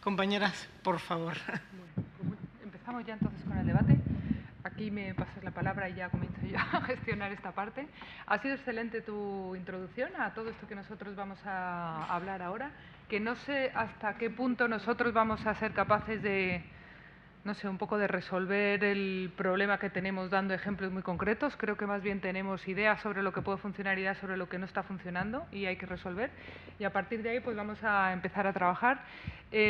Compañeras, por favor. Bueno, pues empezamos ya entonces con el debate. Aquí me pasas la palabra y ya comienzo yo a gestionar esta parte. Ha sido excelente tu introducción a todo esto que nosotros vamos a hablar ahora, que no sé hasta qué punto nosotros vamos a ser capaces de, no sé, un poco de resolver el problema que tenemos dando ejemplos muy concretos. Creo que más bien tenemos ideas sobre lo que puede funcionar, ideas sobre lo que no está funcionando y hay que resolver. Y a partir de ahí pues vamos a empezar a trabajar.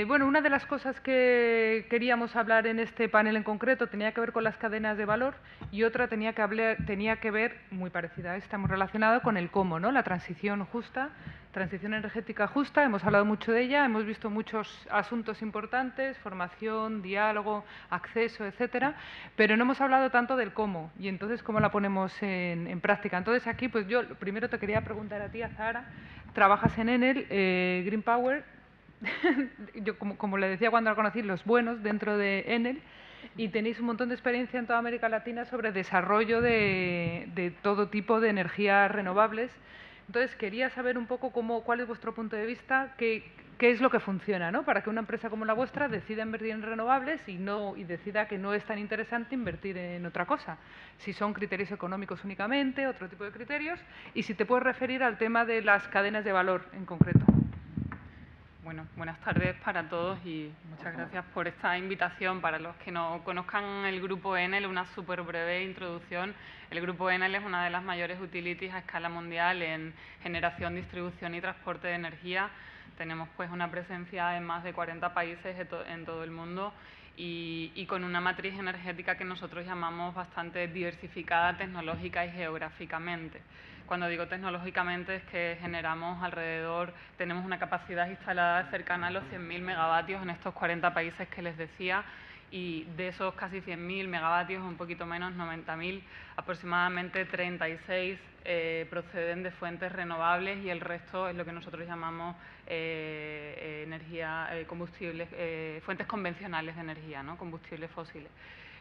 Bueno, una de las cosas que queríamos hablar en este panel en concreto tenía que ver con las cadenas de valor y otra tenía que ver, muy parecida a esta, muy relacionada con el cómo, ¿no? La transición justa, transición energética justa. Hemos hablado mucho de ella, hemos visto muchos asuntos importantes, formación, diálogo, acceso, etcétera, pero no hemos hablado tanto del cómo y entonces cómo la ponemos en práctica. Entonces aquí pues yo primero te quería preguntar a ti, a Zahara, trabajas en Enel, Green Power, yo como le decía cuando la conocí, los buenos dentro de Enel, y tenéis un montón de experiencia en toda América Latina sobre desarrollo de todo tipo de energías renovables. Entonces quería saber un poco cuál es vuestro punto de vista, qué es lo que funciona, ¿no? Para que una empresa como la vuestra decida invertir en renovables y decida que no es tan interesante invertir en otra cosa. Si son criterios económicos únicamente, otro tipo de criterios, y si te puedes referir al tema de las cadenas de valor en concreto. Bueno, buenas tardes para todos y muchas gracias por esta invitación. Para los que no conozcan el Grupo Enel, una súper breve introducción. El Grupo Enel es una de las mayores utilities a escala mundial en generación, distribución y transporte de energía. Tenemos pues una presencia en más de 40 países en todo el mundo y con una matriz energética que nosotros llamamos bastante diversificada tecnológica y geográficamente. Cuando digo tecnológicamente es que tenemos una capacidad instalada cercana a los 100.000 megavatios en estos 40 países que les decía, y de esos casi 100.000 megavatios, un poquito menos, 90.000, aproximadamente 36 proceden de fuentes renovables y el resto es lo que nosotros llamamos combustibles, fuentes convencionales de energía, ¿no? Combustibles fósiles.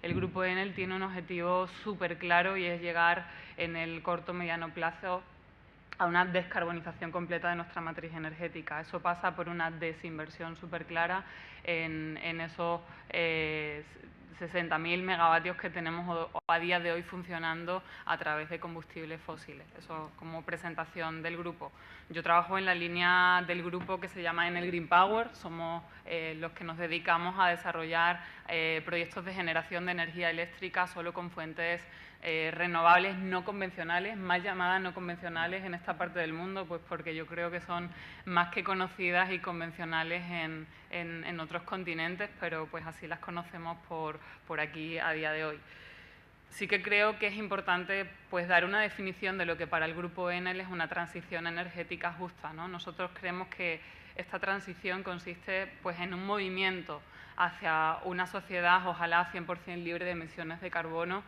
El Grupo Enel tiene un objetivo súper claro y es llegar en el corto mediano plazo a una descarbonización completa de nuestra matriz energética. Eso pasa por una desinversión súper clara en esos 60.000 megavatios que tenemos a día de hoy funcionando a través de combustibles fósiles. Eso como presentación del grupo. Yo trabajo en la línea del grupo que se llama Enel Green Power. Somos los que nos dedicamos a desarrollar proyectos de generación de energía eléctrica solo con fuentes renovables no convencionales, más llamadas no convencionales en esta parte del mundo, pues porque yo creo que son más que conocidas y convencionales en otros continentes, pero pues así las conocemos por aquí a día de hoy. Sí que creo que es importante pues dar una definición de lo que para el Grupo Enel es una transición energética justa, ¿no? Nosotros creemos que esta transición consiste pues en un movimiento hacia una sociedad ojalá 100% libre de emisiones de carbono,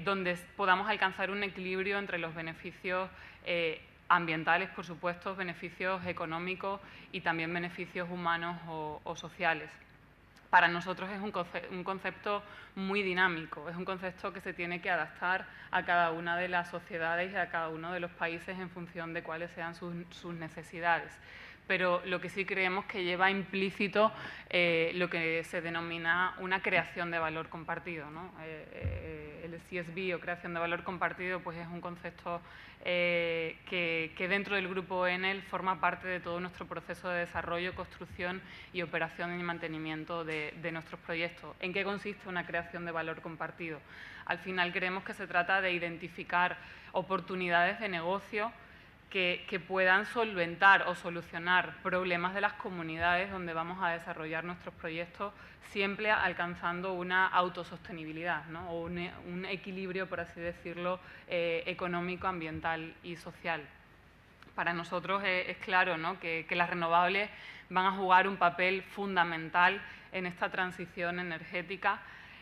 donde podamos alcanzar un equilibrio entre los beneficios ambientales, por supuesto, beneficios económicos y también beneficios humanos o sociales. Para nosotros es un concepto muy dinámico, es un concepto que se tiene que adaptar a cada una de las sociedades y a cada uno de los países en función de cuáles sean sus necesidades. Pero lo que sí creemos que lleva implícito lo que se denomina una creación de valor compartido, ¿no? El CSV o creación de valor compartido pues es un concepto que dentro del Grupo Enel forma parte de todo nuestro proceso de desarrollo, construcción y operación y mantenimiento de nuestros proyectos. ¿En qué consiste una creación de valor compartido? Al final creemos que se trata de identificar oportunidades de negocio que puedan solventar o solucionar problemas de las comunidades donde vamos a desarrollar nuestros proyectos, siempre alcanzando una autosostenibilidad, ¿no? O un equilibrio, por así decirlo, económico, ambiental y social. Para nosotros es claro, ¿no?, que las renovables van a jugar un papel fundamental en esta transición energética,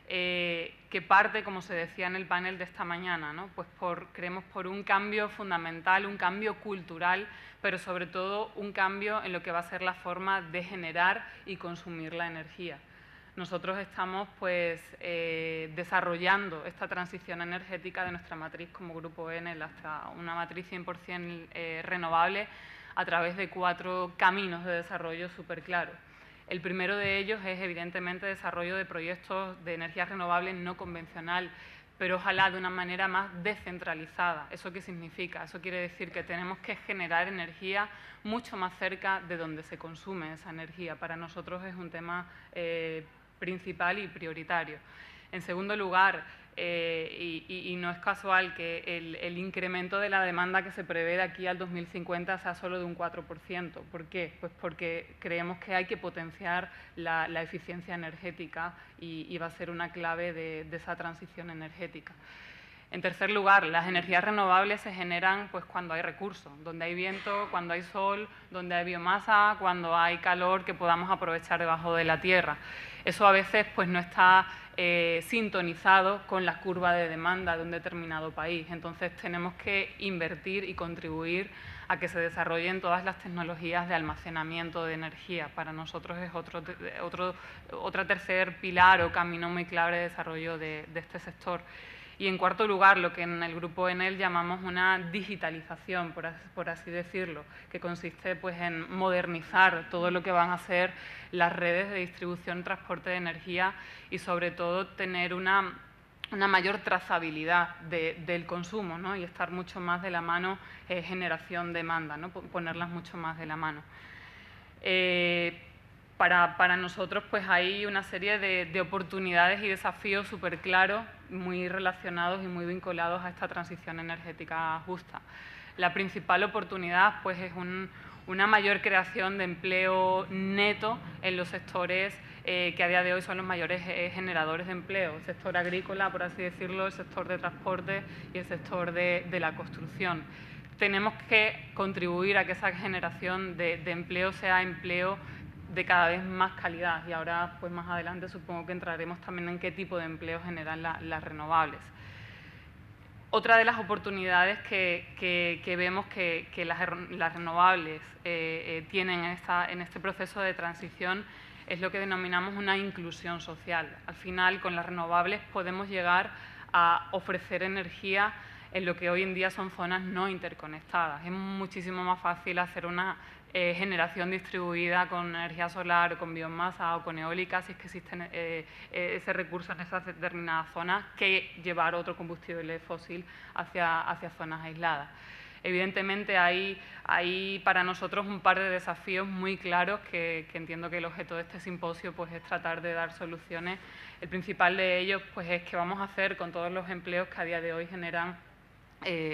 que parte, como se decía en el panel de esta mañana, ¿no?, pues creemos por un cambio fundamental, un cambio cultural, pero sobre todo un cambio en lo que va a ser la forma de generar y consumir la energía. Nosotros estamos pues, desarrollando esta transición energética de nuestra matriz como Grupo Enel hasta una matriz 100% renovable a través de 4 caminos de desarrollo súper claros. El primero de ellos es, evidentemente, desarrollo de proyectos de energía renovable no convencional, pero ojalá de una manera más descentralizada. ¿Eso qué significa? Eso quiere decir que tenemos que generar energía mucho más cerca de donde se consume esa energía. Para nosotros es un tema principal y prioritario. En segundo lugar, y no es casual que el incremento de la demanda que se prevé de aquí al 2050 sea solo de un 4%. ¿Por qué? Pues porque creemos que hay que potenciar la eficiencia energética y va a ser una clave de esa transición energética. En tercer lugar, las energías renovables se generan pues, cuando hay recursos, donde hay viento, cuando hay sol, donde hay biomasa, cuando hay calor que podamos aprovechar debajo de la tierra. Eso a veces pues, no está sintonizado con la curva de demanda de un determinado país. Entonces tenemos que invertir y contribuir a que se desarrollen todas las tecnologías de almacenamiento de energía. Para nosotros es otro tercer pilar o camino muy clave de desarrollo de este sector. Y en cuarto lugar, lo que en el grupo Enel llamamos una digitalización, por así decirlo, que consiste pues, en modernizar todo lo que van a ser las redes de distribución y transporte de energía y sobre todo tener una mayor trazabilidad del consumo, ¿no? Y estar mucho más de la mano generación-demanda, ¿no? Ponerlas mucho más de la mano. Para nosotros pues, hay una serie de oportunidades y desafíos súper claros, muy relacionados y muy vinculados a esta transición energética justa. La principal oportunidad pues, es una mayor creación de empleo neto en los sectores que a día de hoy son los mayores generadores de empleo, el sector agrícola, por así decirlo, el sector de transporte y el sector de la construcción. Tenemos que contribuir a que esa generación de empleo sea empleo de cada vez más calidad y ahora pues más adelante supongo que entraremos también en qué tipo de empleo generan las renovables. Otra de las oportunidades que vemos que las renovables tienen en este proceso de transición es lo que denominamos una inclusión social. Al final, con las renovables podemos llegar a ofrecer energía en lo que hoy en día son zonas no interconectadas. Es muchísimo más fácil hacer una generación distribuida con energía solar, con biomasa o con eólica, si es que existen ese recurso en esas determinadas zonas, que llevar otro combustible fósil hacia zonas aisladas. Evidentemente hay para nosotros un par de desafíos muy claros que entiendo que el objeto de este simposio pues, es tratar de dar soluciones. El principal de ellos pues, es qué vamos a hacer con todos los empleos que a día de hoy generan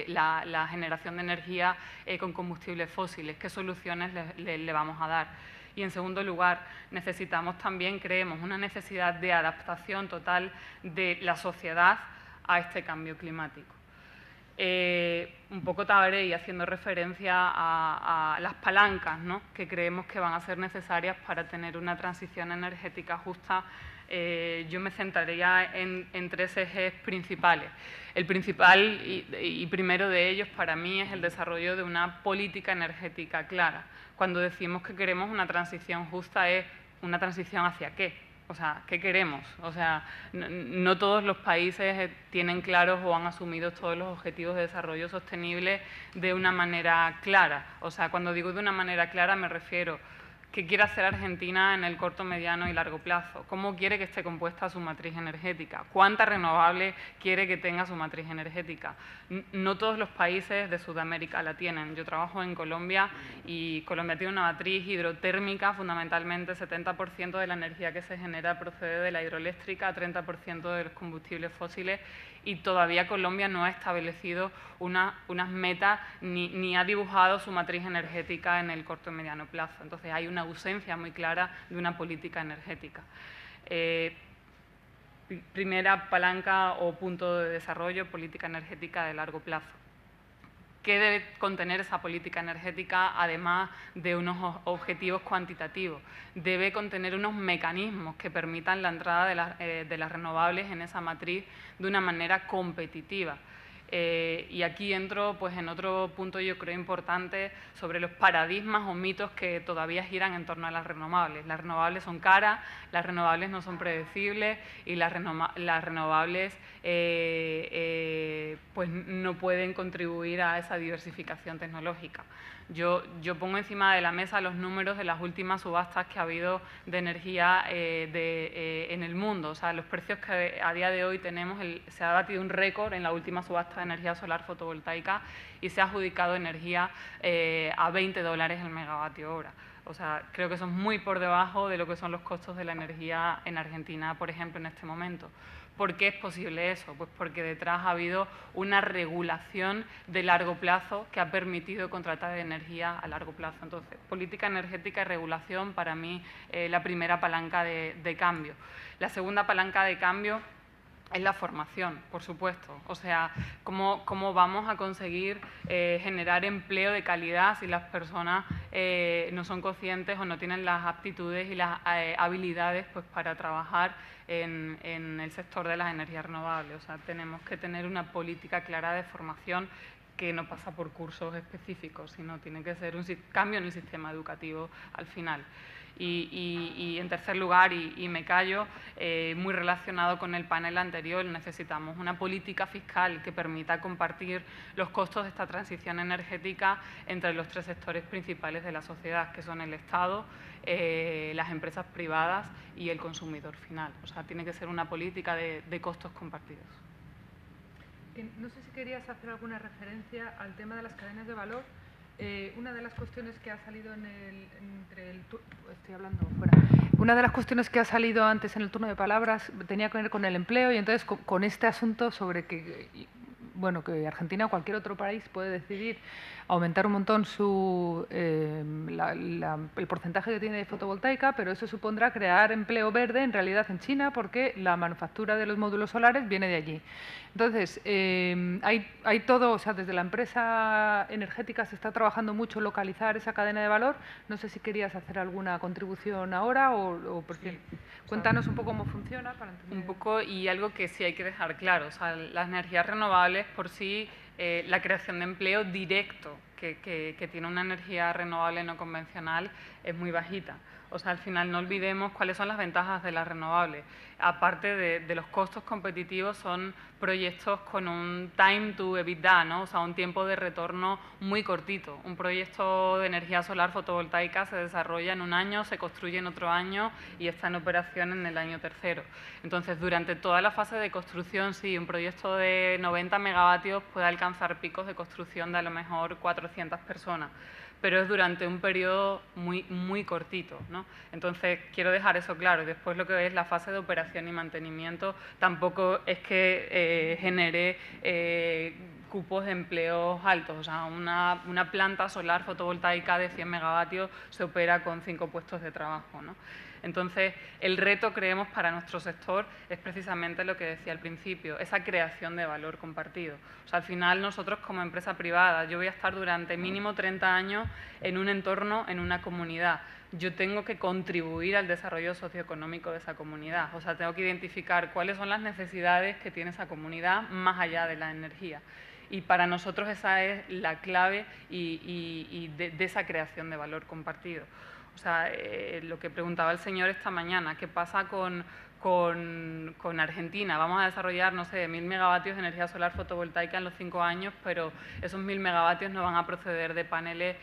la generación de energía con combustibles fósiles, qué soluciones le vamos a dar. Y en segundo lugar, necesitamos también, creemos, una necesidad de adaptación total de la sociedad a este cambio climático. Un poco tabaré y haciendo referencia a las palancas, ¿no?, que creemos que van a ser necesarias para tener una transición energética justa. Yo me centraría en tres ejes principales. El principal y primero de ellos para mí es el desarrollo de una política energética clara. Cuando decimos que queremos una transición justa, ¿es una transición hacia qué? O sea, ¿qué queremos? O sea, no todos los países tienen claros o han asumido todos los objetivos de desarrollo sostenible de una manera clara. O sea, cuando digo de una manera clara me refiero ¿qué quiere hacer Argentina en el corto, mediano y largo plazo? ¿Cómo quiere que esté compuesta su matriz energética? ¿Cuánta renovable quiere que tenga su matriz energética? No todos los países de Sudamérica la tienen. Yo trabajo en Colombia y Colombia tiene una matriz hidrotérmica, fundamentalmente 70% de la energía que se genera procede de la hidroeléctrica, 30% de los combustibles fósiles y todavía Colombia no ha establecido unas metas ni ha dibujado su matriz energética en el corto y mediano plazo. Entonces hay una ausencia muy clara de una política energética. Primera palanca o punto de desarrollo, política energética de largo plazo. ¿Qué debe contener esa política energética, además de unos objetivos cuantitativos? Debe contener unos mecanismos que permitan la entrada de las renovables en esa matriz de una manera competitiva. Y aquí entro pues, en otro punto yo creo importante sobre los paradigmas o mitos que todavía giran en torno a las renovables. Las renovables son caras, las renovables no son predecibles y las renovables pues no pueden contribuir a esa diversificación tecnológica. Yo pongo encima de la mesa los números de las últimas subastas que ha habido de energía en el mundo. O sea, los precios que a día de hoy tenemos, se ha batido un récord en la última subasta de energía solar fotovoltaica y se ha adjudicado energía a $20 el megavatio hora. O sea, creo que eso es muy por debajo de lo que son los costos de la energía en Argentina, por ejemplo, en este momento. ¿Por qué es posible eso? Pues porque detrás ha habido una regulación de largo plazo que ha permitido contratar energía a largo plazo. Entonces, política energética y regulación, para mí, la primera palanca de cambio. La segunda palanca de cambio es la formación, por supuesto. O sea, cómo vamos a conseguir generar empleo de calidad si las personas no son conscientes o no tienen las aptitudes y las habilidades pues, para trabajar en el sector de las energías renovables. O sea, tenemos que tener una política clara de formación que no pasa por cursos específicos, sino tiene que ser un cambio en el sistema educativo al final. Y en tercer lugar, y me callo, muy relacionado con el panel anterior, necesitamos una política fiscal que permita compartir los costos de esta transición energética entre los tres sectores principales de la sociedad, que son el Estado, las empresas privadas y el consumidor final. O sea, tiene que ser una política de costos compartidos. No sé si querías hacer alguna referencia al tema de las cadenas de valor. Una de las cuestiones que ha salido Una de las cuestiones que ha salido antes en el turno de palabras tenía que ver con el empleo y entonces con este asunto sobre que Argentina o cualquier otro país puede decidir aumentar un montón el porcentaje que tiene de fotovoltaica, pero eso supondrá crear empleo verde en realidad en China porque la manufactura de los módulos solares viene de allí. Entonces, hay todo, o sea, desde la empresa energética se está trabajando mucho en localizar esa cadena de valor. No sé si querías hacer alguna contribución ahora o sí. Cuéntanos un poco cómo funciona para entender. Un poco, y algo que sí hay que dejar claro, o sea, las energías renovables por sí, la creación de empleo directo que tiene una energía renovable no convencional es muy bajita. O sea, al final no olvidemos cuáles son las ventajas de las renovables. Aparte de los costos competitivos, son proyectos con un time to EBITDA, ¿no? O sea, un tiempo de retorno muy cortito. Un proyecto de energía solar fotovoltaica se desarrolla en un año, se construye en otro año y está en operación en el año tercero. Entonces, durante toda la fase de construcción, sí, un proyecto de 90 megavatios puede alcanzar picos de construcción de a lo mejor 400 personas, pero es durante un periodo muy cortito, ¿no? Entonces, quiero dejar eso claro. Después lo que es la fase de operación y mantenimiento tampoco es que genere cupos de empleos altos. O sea, una planta solar fotovoltaica de 100 megavatios se opera con 5 puestos de trabajo, ¿no? Entonces, el reto, creemos, para nuestro sector es precisamente lo que decía al principio, esa creación de valor compartido. O sea, al final nosotros como empresa privada, yo voy a estar durante mínimo 30 años en un entorno, en una comunidad. Yo tengo que contribuir al desarrollo socioeconómico de esa comunidad. O sea, tengo que identificar cuáles son las necesidades que tiene esa comunidad más allá de la energía. Y para nosotros esa es la clave de esa creación de valor compartido. O sea, lo que preguntaba el señor esta mañana, ¿qué pasa con Argentina? Vamos a desarrollar, no sé, 1000 megavatios de energía solar fotovoltaica en los 5 años, pero esos 1000 megavatios no van a proceder de paneles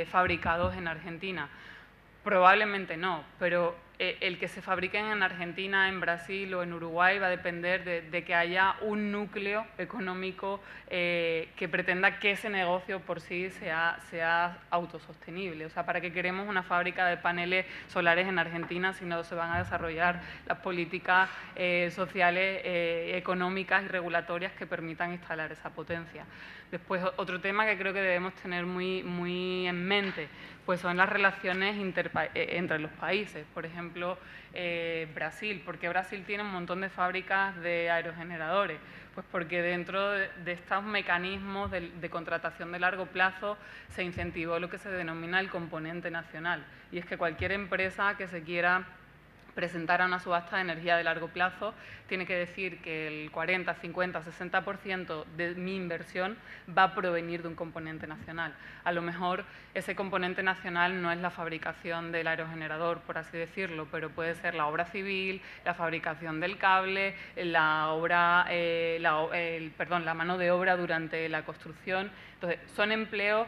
fabricados en Argentina. Probablemente no, pero el que se fabriquen en Argentina, en Brasil o en Uruguay va a depender de que haya un núcleo económico que pretenda que ese negocio por sí sea autosostenible. O sea, ¿para qué queremos una fábrica de paneles solares en Argentina si no se van a desarrollar las políticas sociales, económicas y regulatorias que permitan instalar esa potencia? Después, otro tema que creo que debemos tener muy en mente, pues son las relaciones entre los países. Por ejemplo, Brasil. ¿Por qué Brasil tiene un montón de fábricas de aerogeneradores? Pues porque dentro de estos mecanismos de contratación de largo plazo se incentivó lo que se denomina el componente nacional. Y es que cualquier empresa que se quiera presentar a una subasta de energía de largo plazo, tiene que decir que el 40, 50, 60% de mi inversión va a provenir de un componente nacional. A lo mejor ese componente nacional no es la fabricación del aerogenerador, por así decirlo, pero puede ser la obra civil, la fabricación del cable, la mano de obra durante la construcción. Entonces, son empleos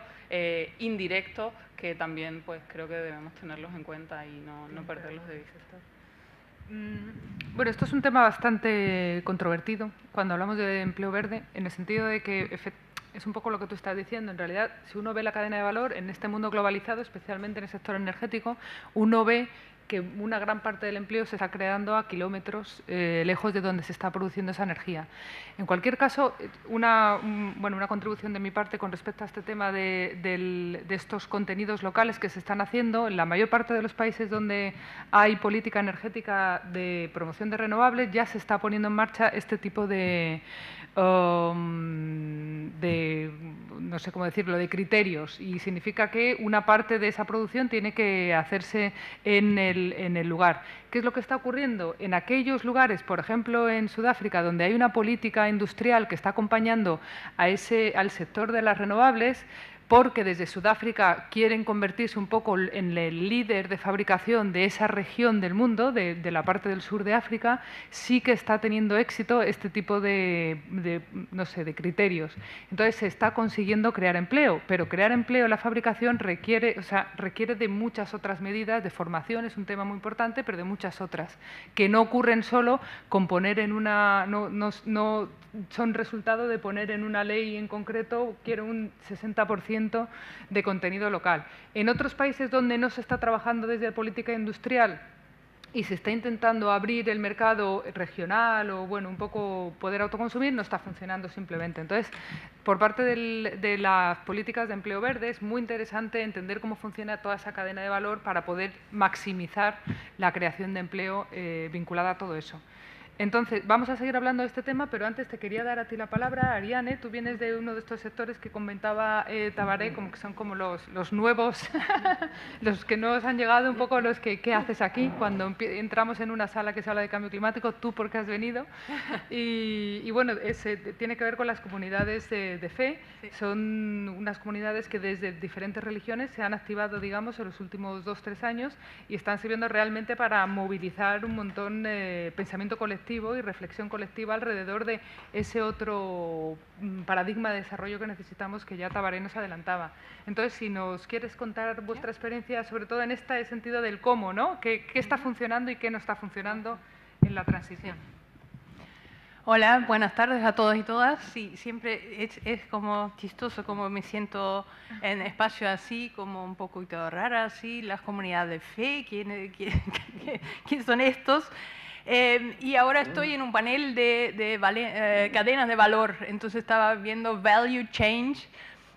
indirectos que también pues, creo que debemos tenerlos en cuenta y no perderlos de vista. Bueno, esto es un tema bastante controvertido cuando hablamos de empleo verde, en el sentido de que es un poco lo que tú estás diciendo. En realidad, si uno ve la cadena de valor en este mundo globalizado, especialmente en el sector energético, uno ve que una gran parte del empleo se está creando a kilómetros lejos de donde se está produciendo esa energía. En cualquier caso, una contribución de mi parte con respecto a este tema de estos contenidos locales que se están haciendo. En la mayor parte de los países donde hay política energética de promoción de renovables ya se está poniendo en marcha este tipo de no sé cómo decirlo, de criterios, y significa que una parte de esa producción tiene que hacerse en el lugar. ¿Qué es lo que está ocurriendo? En aquellos lugares, por ejemplo en Sudáfrica, donde hay una política industrial que está acompañando al sector de las renovables, porque desde Sudáfrica quieren convertirse un poco en el líder de fabricación de esa región del mundo, de la parte del sur de África, sí que está teniendo éxito este tipo de criterios. Entonces se está consiguiendo crear empleo, pero crear empleo en la fabricación requiere de muchas otras medidas, de formación es un tema muy importante, pero de muchas otras, que no ocurren solo con poner en una... no son resultado de poner en una ley en concreto, quiero un 60% de contenido local. En otros países donde no se está trabajando desde política industrial y se está intentando abrir el mercado regional o, bueno, un poco poder autoconsumir, no está funcionando simplemente. Entonces, por parte de las políticas de empleo verde es muy interesante entender cómo funciona toda esa cadena de valor para poder maximizar la creación de empleo vinculada a todo eso. Entonces, vamos a seguir hablando de este tema, pero antes te quería dar a ti la palabra, Ariane. Tú vienes de uno de estos sectores que comentaba Tabaré, como que son como los nuevos, los que nos han llegado, un poco los que ¿qué haces aquí? Cuando entramos en una sala que se habla de cambio climático, ¿tú por qué has venido? Y bueno, tiene que ver con las comunidades de fe. Sí. Son unas comunidades que desde diferentes religiones se han activado, digamos, en los últimos 2 o 3 años y están sirviendo realmente para movilizar un montón de pensamiento colectivo y reflexión colectiva alrededor de ese otro paradigma de desarrollo que necesitamos, que ya Tabaré nos adelantaba. Entonces, si nos quieres contar vuestra experiencia, sobre todo en este sentido del cómo, ¿no? ¿Qué está funcionando y qué no está funcionando en la transición? Hola, buenas tardes a todos y todas. Sí, siempre es como chistoso como me siento en espacios así, como un poquito rara, así, las comunidades de fe, ¿quién son estos? Y ahora estoy en un panel de cadenas de valor, entonces estaba viendo Value Change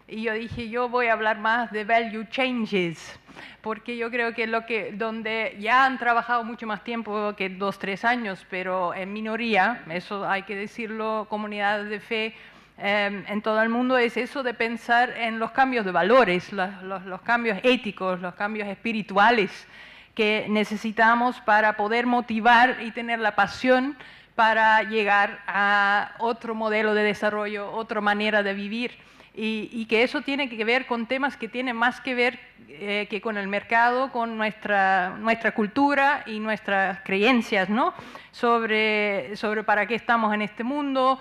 y yo dije, yo voy a hablar más de Value Changes, porque yo creo que donde ya han trabajado mucho más tiempo que 2 o 3 años, pero en minoría, eso hay que decirlo, comunidades de fe en todo el mundo, es eso de pensar en los cambios de valores, los cambios éticos, los cambios espirituales que necesitamos para poder motivar y tener la pasión para llegar a otro modelo de desarrollo, otra manera de vivir. Y que eso tiene que ver con temas que tienen más que ver que con el mercado, con nuestra cultura y nuestras creencias, ¿no? Sobre para qué estamos en este mundo,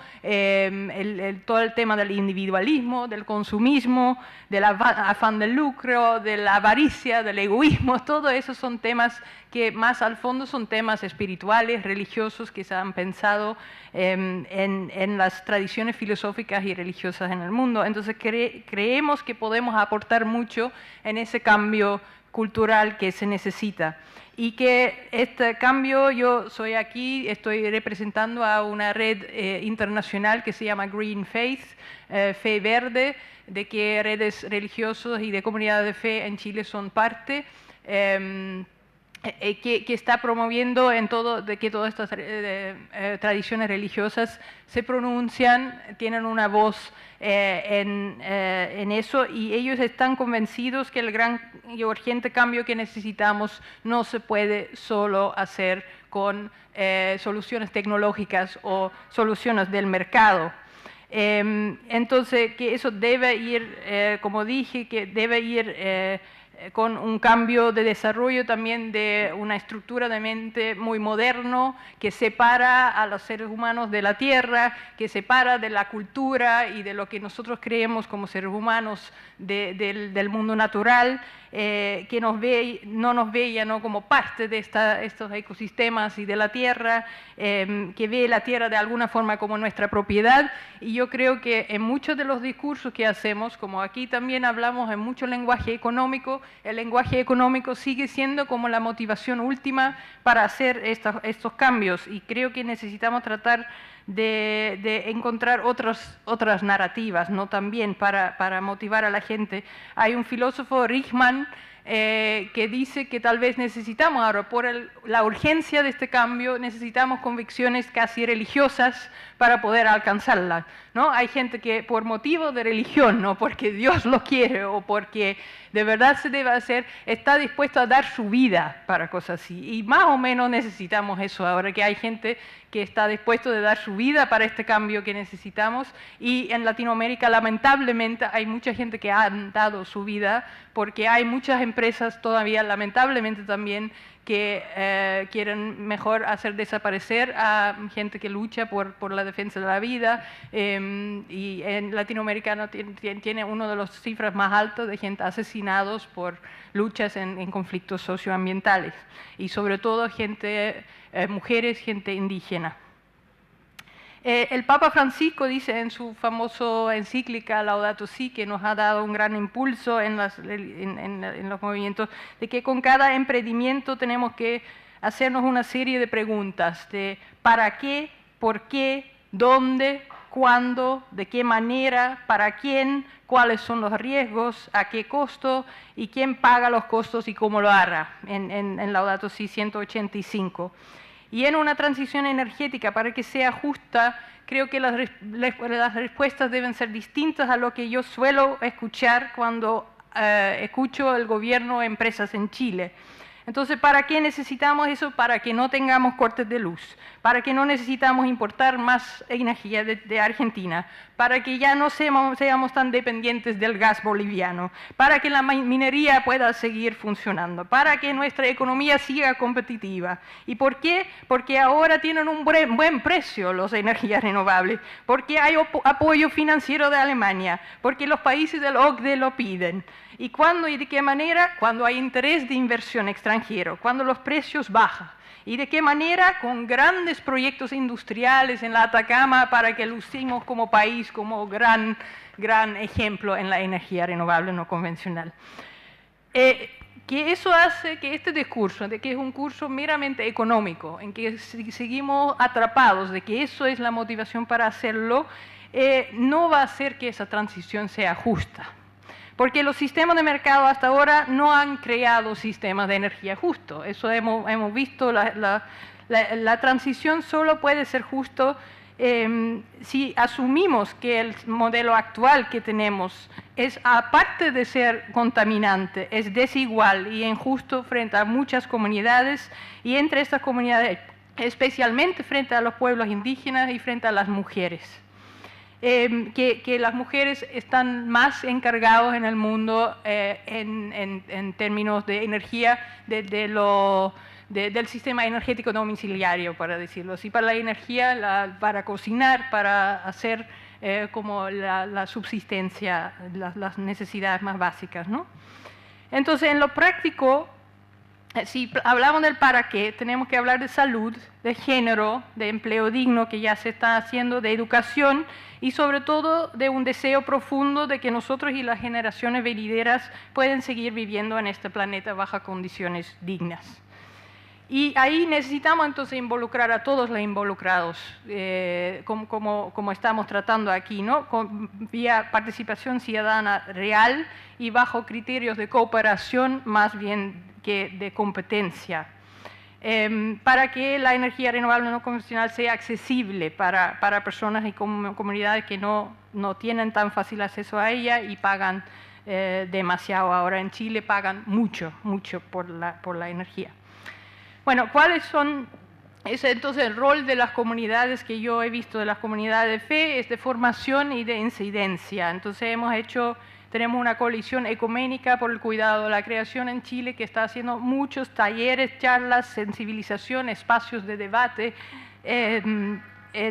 todo el tema del individualismo, del consumismo, del afán del lucro, de la avaricia, del egoísmo, todo eso son temas que más al fondo son temas espirituales, religiosos, que se han pensado en las tradiciones filosóficas y religiosas en el mundo. Entonces creemos que podemos aportar mucho en ese cambio cultural que se necesita. Y que este cambio, yo soy aquí, estoy representando a una red internacional que se llama Green Faith, Fe Verde, de que redes religiosas y de comunidades de fe en Chile son parte. que está promoviendo en todo, de que todas estas tradiciones religiosas se pronuncian, tienen una voz en eso, y ellos están convencidos que el gran y urgente cambio que necesitamos no se puede solo hacer con soluciones tecnológicas o soluciones del mercado. Entonces, que eso debe ir, como dije, que debe ir con un cambio de desarrollo también de una estructura de mente muy moderno, que separa a los seres humanos de la tierra, que separa de la cultura y de lo que nosotros creemos como seres humanos del mundo natural, que no nos ve ya no como parte de estos ecosistemas y de la tierra, que ve la tierra de alguna forma como nuestra propiedad. Y yo creo que en muchos de los discursos que hacemos, como aquí también hablamos en mucho lenguaje económico, el lenguaje económico sigue siendo como la motivación última para hacer estos cambios, y creo que necesitamos tratar de encontrar otras narrativas, ¿no? También para motivar a la gente. Hay un filósofo, Richman, que dice que tal vez necesitamos ahora, por la urgencia de este cambio, necesitamos convicciones casi religiosas para poder alcanzarlas, ¿no? Hay gente que por motivo de religión, no porque Dios lo quiere o porque de verdad se debe hacer, está dispuesto a dar su vida para cosas así. Y más o menos necesitamos eso ahora, que hay gente que está dispuesto a dar su vida para este cambio que necesitamos. Y en Latinoamérica, lamentablemente, hay mucha gente que ha dado su vida, porque hay muchas empresas todavía, lamentablemente también, que quieren mejor hacer desaparecer a gente que lucha por la defensa de la vida, y en Latinoamérica tiene una de las cifras más altas de gente asesinados por luchas en conflictos socioambientales, y sobre todo gente, mujeres, gente indígena. El Papa Francisco dice en su famosa encíclica Laudato Si, que nos ha dado un gran impulso en los movimientos, de que con cada emprendimiento tenemos que hacernos una serie de preguntas de ¿para qué?, ¿por qué?, ¿dónde?, ¿cuándo?, ¿de qué manera?, ¿para quién?, ¿cuáles son los riesgos?, ¿a qué costo?, y quién paga los costos y cómo lo hará, en Laudato Si 185. Y en una transición energética, para que sea justa, creo que las respuestas deben ser distintas a lo que yo suelo escuchar cuando escucho el gobierno empresas en Chile. Entonces, ¿para qué necesitamos eso? Para que no tengamos cortes de luz, para que no necesitamos importar más energía de Argentina, para que ya no seamos tan dependientes del gas boliviano, para que la minería pueda seguir funcionando, para que nuestra economía siga competitiva. ¿Y por qué? Porque ahora tienen un buen precio las energías renovables, porque hay apoyo financiero de Alemania, porque los países del OCDE lo piden. ¿Y cuándo y de qué manera? Cuando hay interés de inversión extranjero, cuando los precios bajan. ¿Y de qué manera? Con grandes proyectos industriales en la Atacama, para que lucimos como país, como gran ejemplo en la energía renovable no convencional. Que eso hace que este discurso, de que es un curso meramente económico, en que seguimos atrapados, de que eso es la motivación para hacerlo, no va a hacer que esa transición sea justa. Porque los sistemas de mercado hasta ahora no han creado sistemas de energía justos. Eso hemos visto, la transición solo puede ser justo si asumimos que el modelo actual que tenemos es, aparte de ser contaminante, es desigual y injusto frente a muchas comunidades, y entre estas comunidades, especialmente frente a los pueblos indígenas y frente a las mujeres. Que las mujeres están más encargadas en el mundo en términos de energía del sistema energético domiciliario, para decirlo así, para la energía, para cocinar, para hacer como la subsistencia, las necesidades más básicas, ¿no? Entonces, en lo práctico, si hablamos del para qué, tenemos que hablar de salud, de género, de empleo digno que ya se está haciendo, de educación, y sobre todo de un deseo profundo de que nosotros y las generaciones venideras pueden seguir viviendo en este planeta bajo condiciones dignas. Y ahí necesitamos entonces involucrar a todos los involucrados, como estamos tratando aquí, ¿no? Vía participación ciudadana real y bajo criterios de cooperación más bien que de competencia, para que la energía renovable no convencional sea accesible para personas y comunidades que no tienen tan fácil acceso a ella y pagan demasiado. Ahora en Chile pagan mucho por la energía. Bueno, ¿cuáles son? Es entonces el rol de las comunidades que yo he visto, de las comunidades de fe, es de formación y de incidencia. Entonces tenemos una coalición ecuménica por el cuidado de la creación en Chile que está haciendo muchos talleres, charlas, sensibilización, espacios de debate,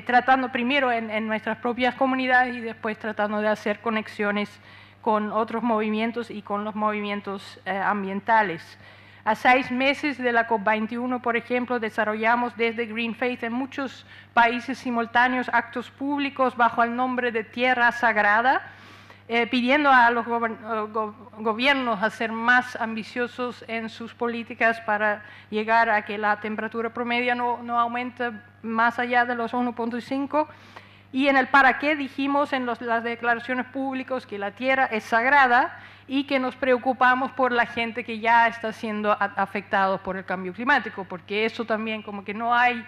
tratando primero en nuestras propias comunidades y después tratando de hacer conexiones con otros movimientos y con los movimientos ambientales. A 6 meses de la COP21, por ejemplo, desarrollamos desde Green Faith en muchos países simultáneos actos públicos bajo el nombre de Tierra Sagrada, pidiendo a los gobiernos a ser más ambiciosos en sus políticas para llegar a que la temperatura promedio no aumente más allá de los 1.5. Y en el para qué dijimos en las declaraciones públicas que la tierra es sagrada y que nos preocupamos por la gente que ya está siendo afectados por el cambio climático, porque eso también como que no hay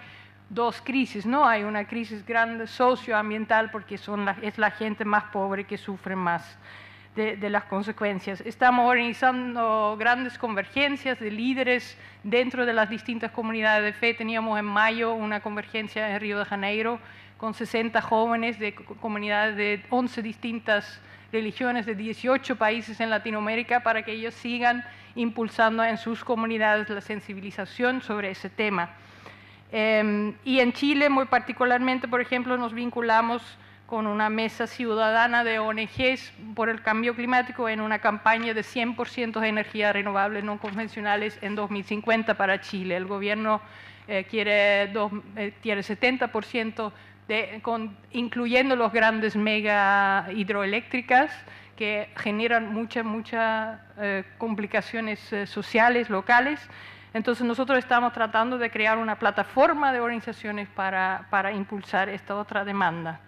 dos crisis, no hay una crisis grande socioambiental porque es la gente más pobre que sufre más de las consecuencias. Estamos organizando grandes convergencias de líderes dentro de las distintas comunidades de fe. Teníamos en mayo una convergencia en Río de Janeiro con 60 jóvenes de comunidades de 11 distintas religiones de 18 países en Latinoamérica para que ellos sigan impulsando en sus comunidades la sensibilización sobre ese tema. Y en Chile, muy particularmente, por ejemplo, nos vinculamos con una mesa ciudadana de ONGs por el cambio climático en una campaña de 100% de energías renovables no convencionales en 2050 para Chile. El gobierno quiere 70%, incluyendo los grandes mega hidroeléctricas que generan muchas complicaciones sociales locales. Entonces nosotros estamos tratando de crear una plataforma de organizaciones para impulsar esta otra demanda.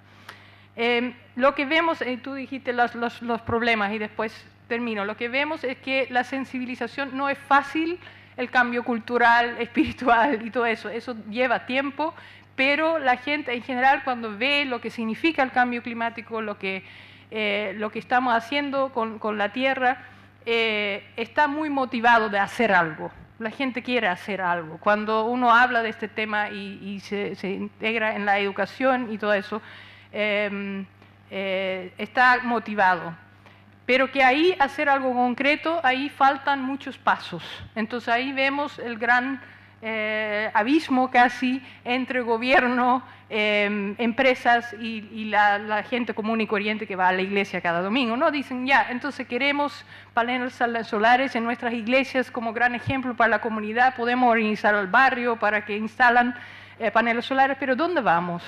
Lo que vemos, tú dijiste los problemas y después termino, lo que vemos es que la sensibilización no es fácil, el cambio cultural, espiritual y todo eso lleva tiempo, pero la gente en general cuando ve lo que significa el cambio climático, lo que estamos haciendo con la Tierra, está muy motivado de hacer algo. La gente quiere hacer algo. Cuando uno habla de este tema y se integra en la educación y todo eso, está motivado. Pero que ahí hacer algo concreto, ahí faltan muchos pasos. Entonces ahí vemos el gran abismo casi entre gobierno, empresas y la gente común y corriente que va a la iglesia cada domingo, ¿no? Dicen, ya, entonces queremos paneles solares en nuestras iglesias como gran ejemplo para la comunidad, podemos organizar el barrio para que instalan paneles solares, pero ¿dónde vamos?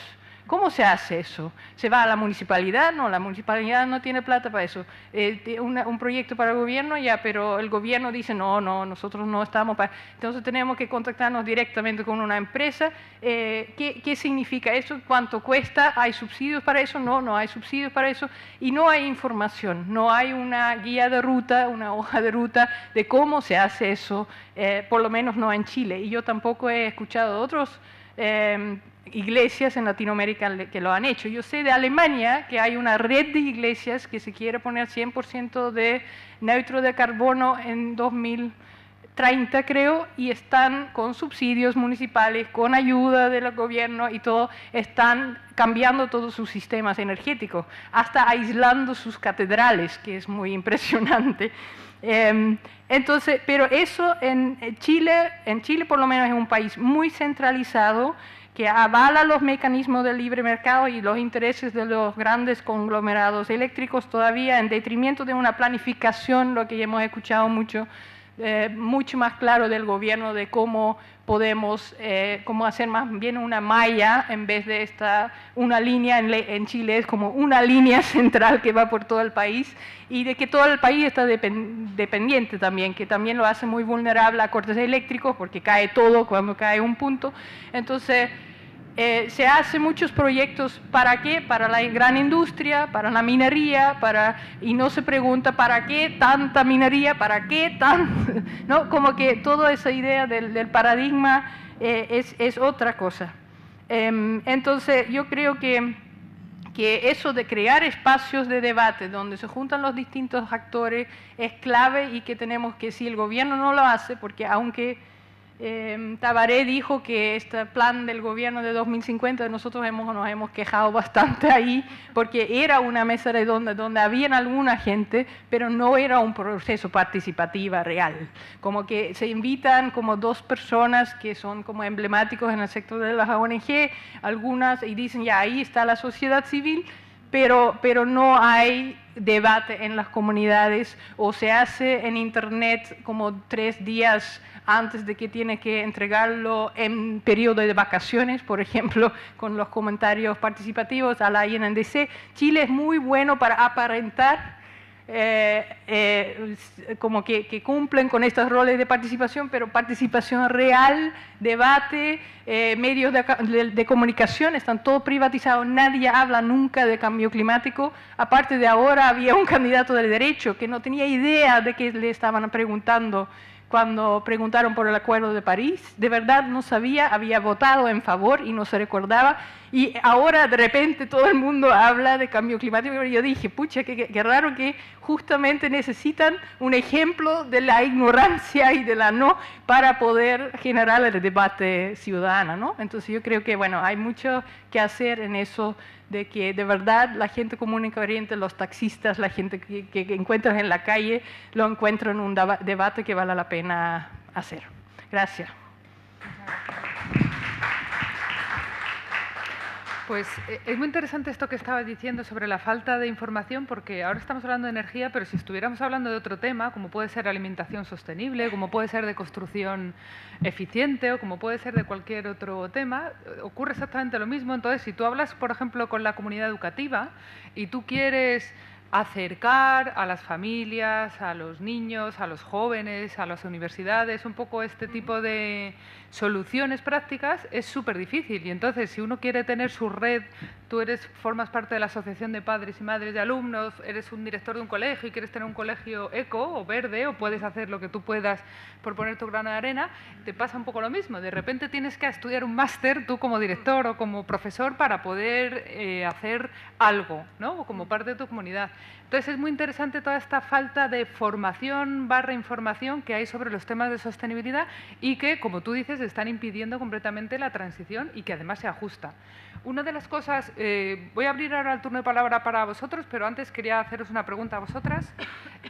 ¿Cómo se hace eso? ¿Se va a la municipalidad? No, la municipalidad no tiene plata para eso. Un proyecto para el gobierno, ya, pero el gobierno dice, no, nosotros no estamos para... Entonces tenemos que contactarnos directamente con una empresa. ¿Qué significa eso? ¿Cuánto cuesta? ¿Hay subsidios para eso? No hay subsidios para eso. Y no hay información, no hay una guía de ruta, una hoja de ruta de cómo se hace eso, por lo menos no en Chile. Y yo tampoco he escuchado de otros iglesias en Latinoamérica que lo han hecho. Yo sé de Alemania que hay una red de iglesias que se quiere poner 100% de neutro de carbono en 2030, creo, y están con subsidios municipales, con ayuda del gobierno y todo, están cambiando todos sus sistemas energéticos, hasta aislando sus catedrales, que es muy impresionante. Entonces, pero eso en Chile por lo menos es un país muy centralizado, que avala los mecanismos del libre mercado y los intereses de los grandes conglomerados eléctricos todavía en detrimento de una planificación, lo que ya hemos escuchado mucho, mucho más claro del gobierno de cómo podemos cómo hacer más bien una malla en vez de una línea en Chile, es como una línea central que va por todo el país y de que todo el país está dependiente también, que también lo hace muy vulnerable a cortes eléctricos porque cae todo cuando cae un punto. Entonces, se hacen muchos proyectos, ¿para qué? Para la gran industria, para la minería, y no se pregunta ¿para qué tanta minería? ¿Para qué ¿no? Como que toda esa idea del paradigma es otra cosa. Entonces yo creo que eso de crear espacios de debate donde se juntan los distintos actores es clave y que tenemos que, si el gobierno no lo hace, porque aunque Tabaré dijo que este plan del gobierno de 2050, nosotros nos hemos quejado bastante ahí, porque era una mesa redonda donde había alguna gente, pero no era un proceso participativo real. Como que se invitan como 2 personas que son como emblemáticos en el sector de las ONG, algunas, y dicen, ya ahí está la sociedad civil, pero no hay debate en las comunidades, o se hace en internet como 3 días antes de que tiene que entregarlo en periodo de vacaciones, por ejemplo, con los comentarios participativos a la INDC. Chile es muy bueno para aparentar como que cumplen con estos roles de participación, pero participación real, debate, medios de comunicación, están todos privatizados, nadie habla nunca de cambio climático. Aparte de ahora había un candidato del derecho que no tenía idea de qué le estaban preguntando cuando preguntaron por el Acuerdo de París, de verdad no sabía, había votado en favor y no se recordaba, y ahora de repente todo el mundo habla de cambio climático, y yo dije, pucha, qué raro que justamente necesitan un ejemplo de la ignorancia y de la no para poder generar el debate ciudadano, ¿no? Entonces yo creo que, bueno, hay mucho que hacer en eso, de que de verdad la gente común y corriente, los taxistas, la gente que encuentras en la calle, lo encuentran en un debate que vale la pena hacer. Gracias. Pues es muy interesante esto que estabas diciendo sobre la falta de información, porque ahora estamos hablando de energía, pero si estuviéramos hablando de otro tema, como puede ser alimentación sostenible, como puede ser de construcción eficiente o como puede ser de cualquier otro tema, ocurre exactamente lo mismo. Entonces, si tú hablas, por ejemplo, con la comunidad educativa y tú quieres acercar a las familias, a los niños, a los jóvenes, a las universidades, un poco este tipo de soluciones prácticas, es súper difícil. Y entonces, si uno quiere tener su red, tú formas parte de la Asociación de Padres y Madres de Alumnos, eres un director de un colegio y quieres tener un colegio eco o verde, o puedes hacer lo que tú puedas por poner tu grano de arena, te pasa un poco lo mismo. De repente tienes que estudiar un máster, tú como director o como profesor, para poder hacer algo, ¿no? O como parte de tu comunidad. Entonces es muy interesante toda esta falta de formación / información que hay sobre los temas de sostenibilidad y que, como tú dices, están impidiendo completamente la transición y que además se ajusta. Una de las cosas, voy a abrir ahora el turno de palabra para vosotros, pero antes quería haceros una pregunta a vosotras.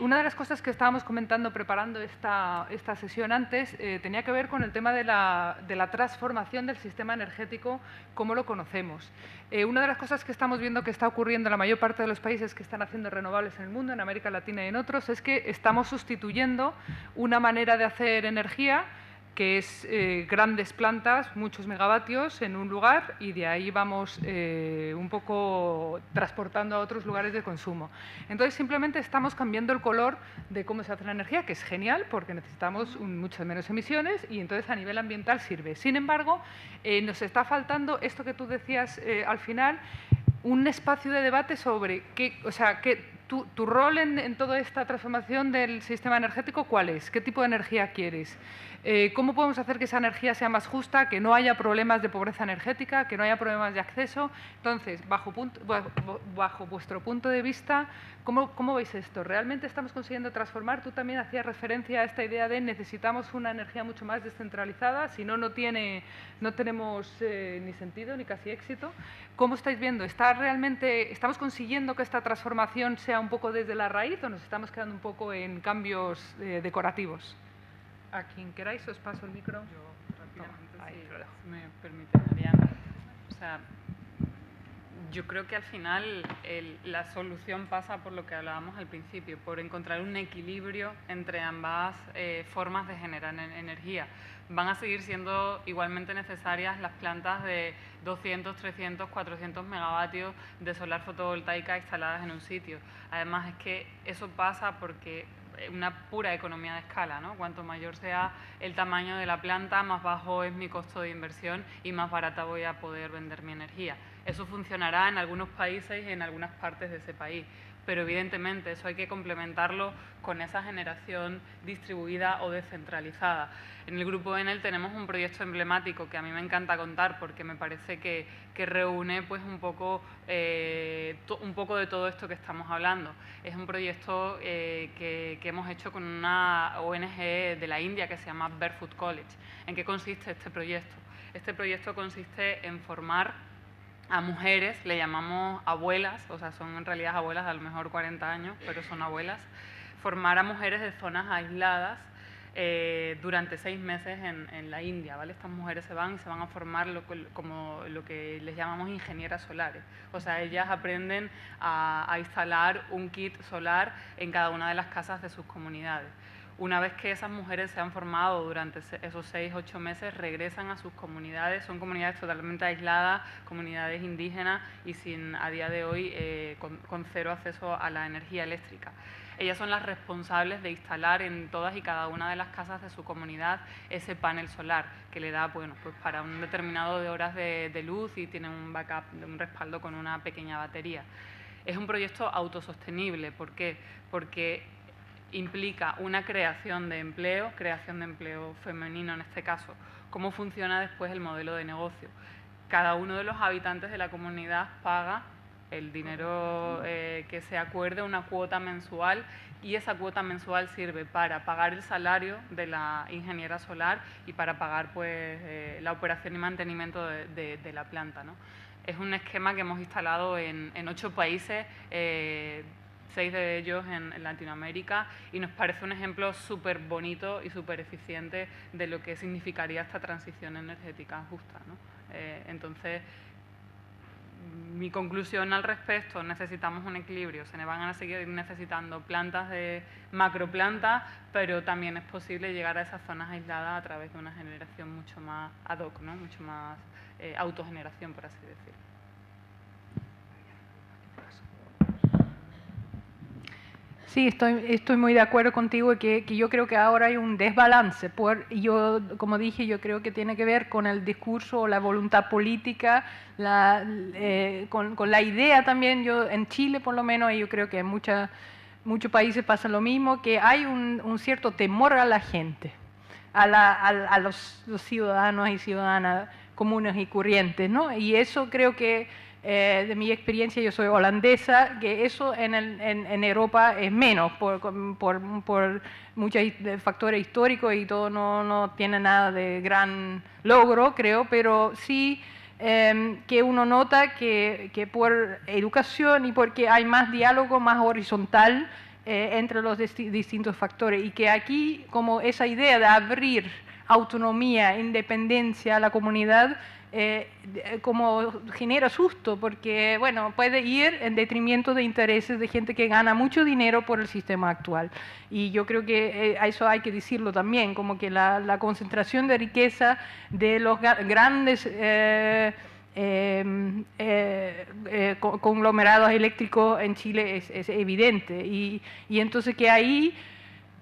Una de las cosas que estábamos comentando preparando esta sesión antes tenía que ver con el tema de la transformación del sistema energético como lo conocemos. Una de las cosas que estamos viendo que está ocurriendo en la mayor parte de los países que están haciendo renovables en el mundo, en América Latina y en otros, es que estamos sustituyendo una manera de hacer energía que es grandes plantas, muchos megavatios en un lugar, y de ahí vamos un poco transportando a otros lugares de consumo. Entonces simplemente estamos cambiando el color de cómo se hace la energía, que es genial porque necesitamos muchas menos emisiones y entonces a nivel ambiental sirve. Sin embargo, nos está faltando esto que tú decías al final, un espacio de debate sobre tu rol en toda esta transformación del sistema energético, ¿cuál es? ¿Qué tipo de energía quieres? ¿Cómo podemos hacer que esa energía sea más justa, que no haya problemas de pobreza energética, que no haya problemas de acceso? Entonces, bajo vuestro punto de vista, ¿cómo veis esto? ¿Realmente estamos consiguiendo transformar? Tú también hacías referencia a esta idea de necesitamos una energía mucho más descentralizada, si no, no tenemos ni sentido ni casi éxito. ¿Cómo estáis viendo? ¿Estamos consiguiendo que esta transformación sea un poco desde la raíz o nos estamos quedando un poco en cambios decorativos? A quien queráis os paso el micro. Yo rápidamente, si me permite, Mariana. O sea, Yo creo que al final la solución pasa por lo que hablábamos al principio, por encontrar un equilibrio entre ambas formas de generar energía. Van a seguir siendo igualmente necesarias las plantas de 200, 300, 400 megavatios de solar fotovoltaica instaladas en un sitio. Además es que eso pasa porque una pura economía de escala, ¿no? Cuanto mayor sea el tamaño de la planta, más bajo es mi costo de inversión y más barata voy a poder vender mi energía. Eso funcionará en algunos países y en algunas partes de ese país, pero evidentemente eso hay que complementarlo con esa generación distribuida o descentralizada. En el Grupo Enel tenemos un proyecto emblemático que a mí me encanta contar porque me parece que reúne pues un poco de todo esto que estamos hablando. Es un proyecto que hemos hecho con una ONG de la India que se llama Barefoot College. ¿En qué consiste este proyecto? Este proyecto consiste en formar a mujeres, le llamamos abuelas, o sea, son en realidad abuelas de a lo mejor 40 años, pero son abuelas, formar a mujeres de zonas aisladas durante 6 meses en la India, ¿vale? Estas mujeres se van a formar como lo que les llamamos ingenieras solares. O sea, ellas aprenden a instalar un kit solar en cada una de las casas de sus comunidades. Una vez que esas mujeres se han formado durante esos 6, 8 meses, regresan a sus comunidades, son comunidades totalmente aisladas, comunidades indígenas y a día de hoy con cero acceso a la energía eléctrica. Ellas son las responsables de instalar en todas y cada una de las casas de su comunidad ese panel solar que le da, bueno, pues para un determinado de horas de luz y tiene un backup, un respaldo con una pequeña batería. Es un proyecto autosostenible. ¿Por qué? Porque implica una creación de empleo femenino en este caso. ¿Cómo funciona después el modelo de negocio? Cada uno de los habitantes de la comunidad paga el dinero que se acuerde, una cuota mensual, y esa cuota mensual sirve para pagar el salario de la ingeniera solar y para pagar pues, la operación y mantenimiento de la planta, ¿no? Es un esquema que hemos instalado en 8 países, 6 de ellos en Latinoamérica, y nos parece un ejemplo súper bonito y súper eficiente de lo que significaría esta transición energética justa, ¿no? Entonces, mi conclusión al respecto, necesitamos un equilibrio, se van a seguir necesitando plantas de macroplantas, pero también es posible llegar a esas zonas aisladas a través de una generación mucho más ad hoc, ¿no? Mucho más autogeneración, por así decirlo. Sí, estoy muy de acuerdo contigo que yo creo que ahora hay un desbalance. Como dije, yo creo que tiene que ver con el discurso o la voluntad política, con la idea también. Yo en Chile, por lo menos, y yo creo que en muchos países pasa lo mismo, que hay un cierto temor a la gente, a los ciudadanos y ciudadanas comunes y corrientes, ¿no? Y eso creo que de mi experiencia, yo soy holandesa, que eso en Europa es menos, por muchos factores históricos y todo no tiene nada de gran logro, creo, pero sí que uno nota que por educación y porque hay más diálogo, más horizontal entre los distintos factores, y que aquí como esa idea de abrir autonomía, independencia a la comunidad, como genera susto, porque bueno, puede ir en detrimento de intereses de gente que gana mucho dinero por el sistema actual. Y yo creo que eso hay que decirlo también, como que la concentración de riqueza de los grandes conglomerados eléctricos en Chile es evidente, y entonces que ahí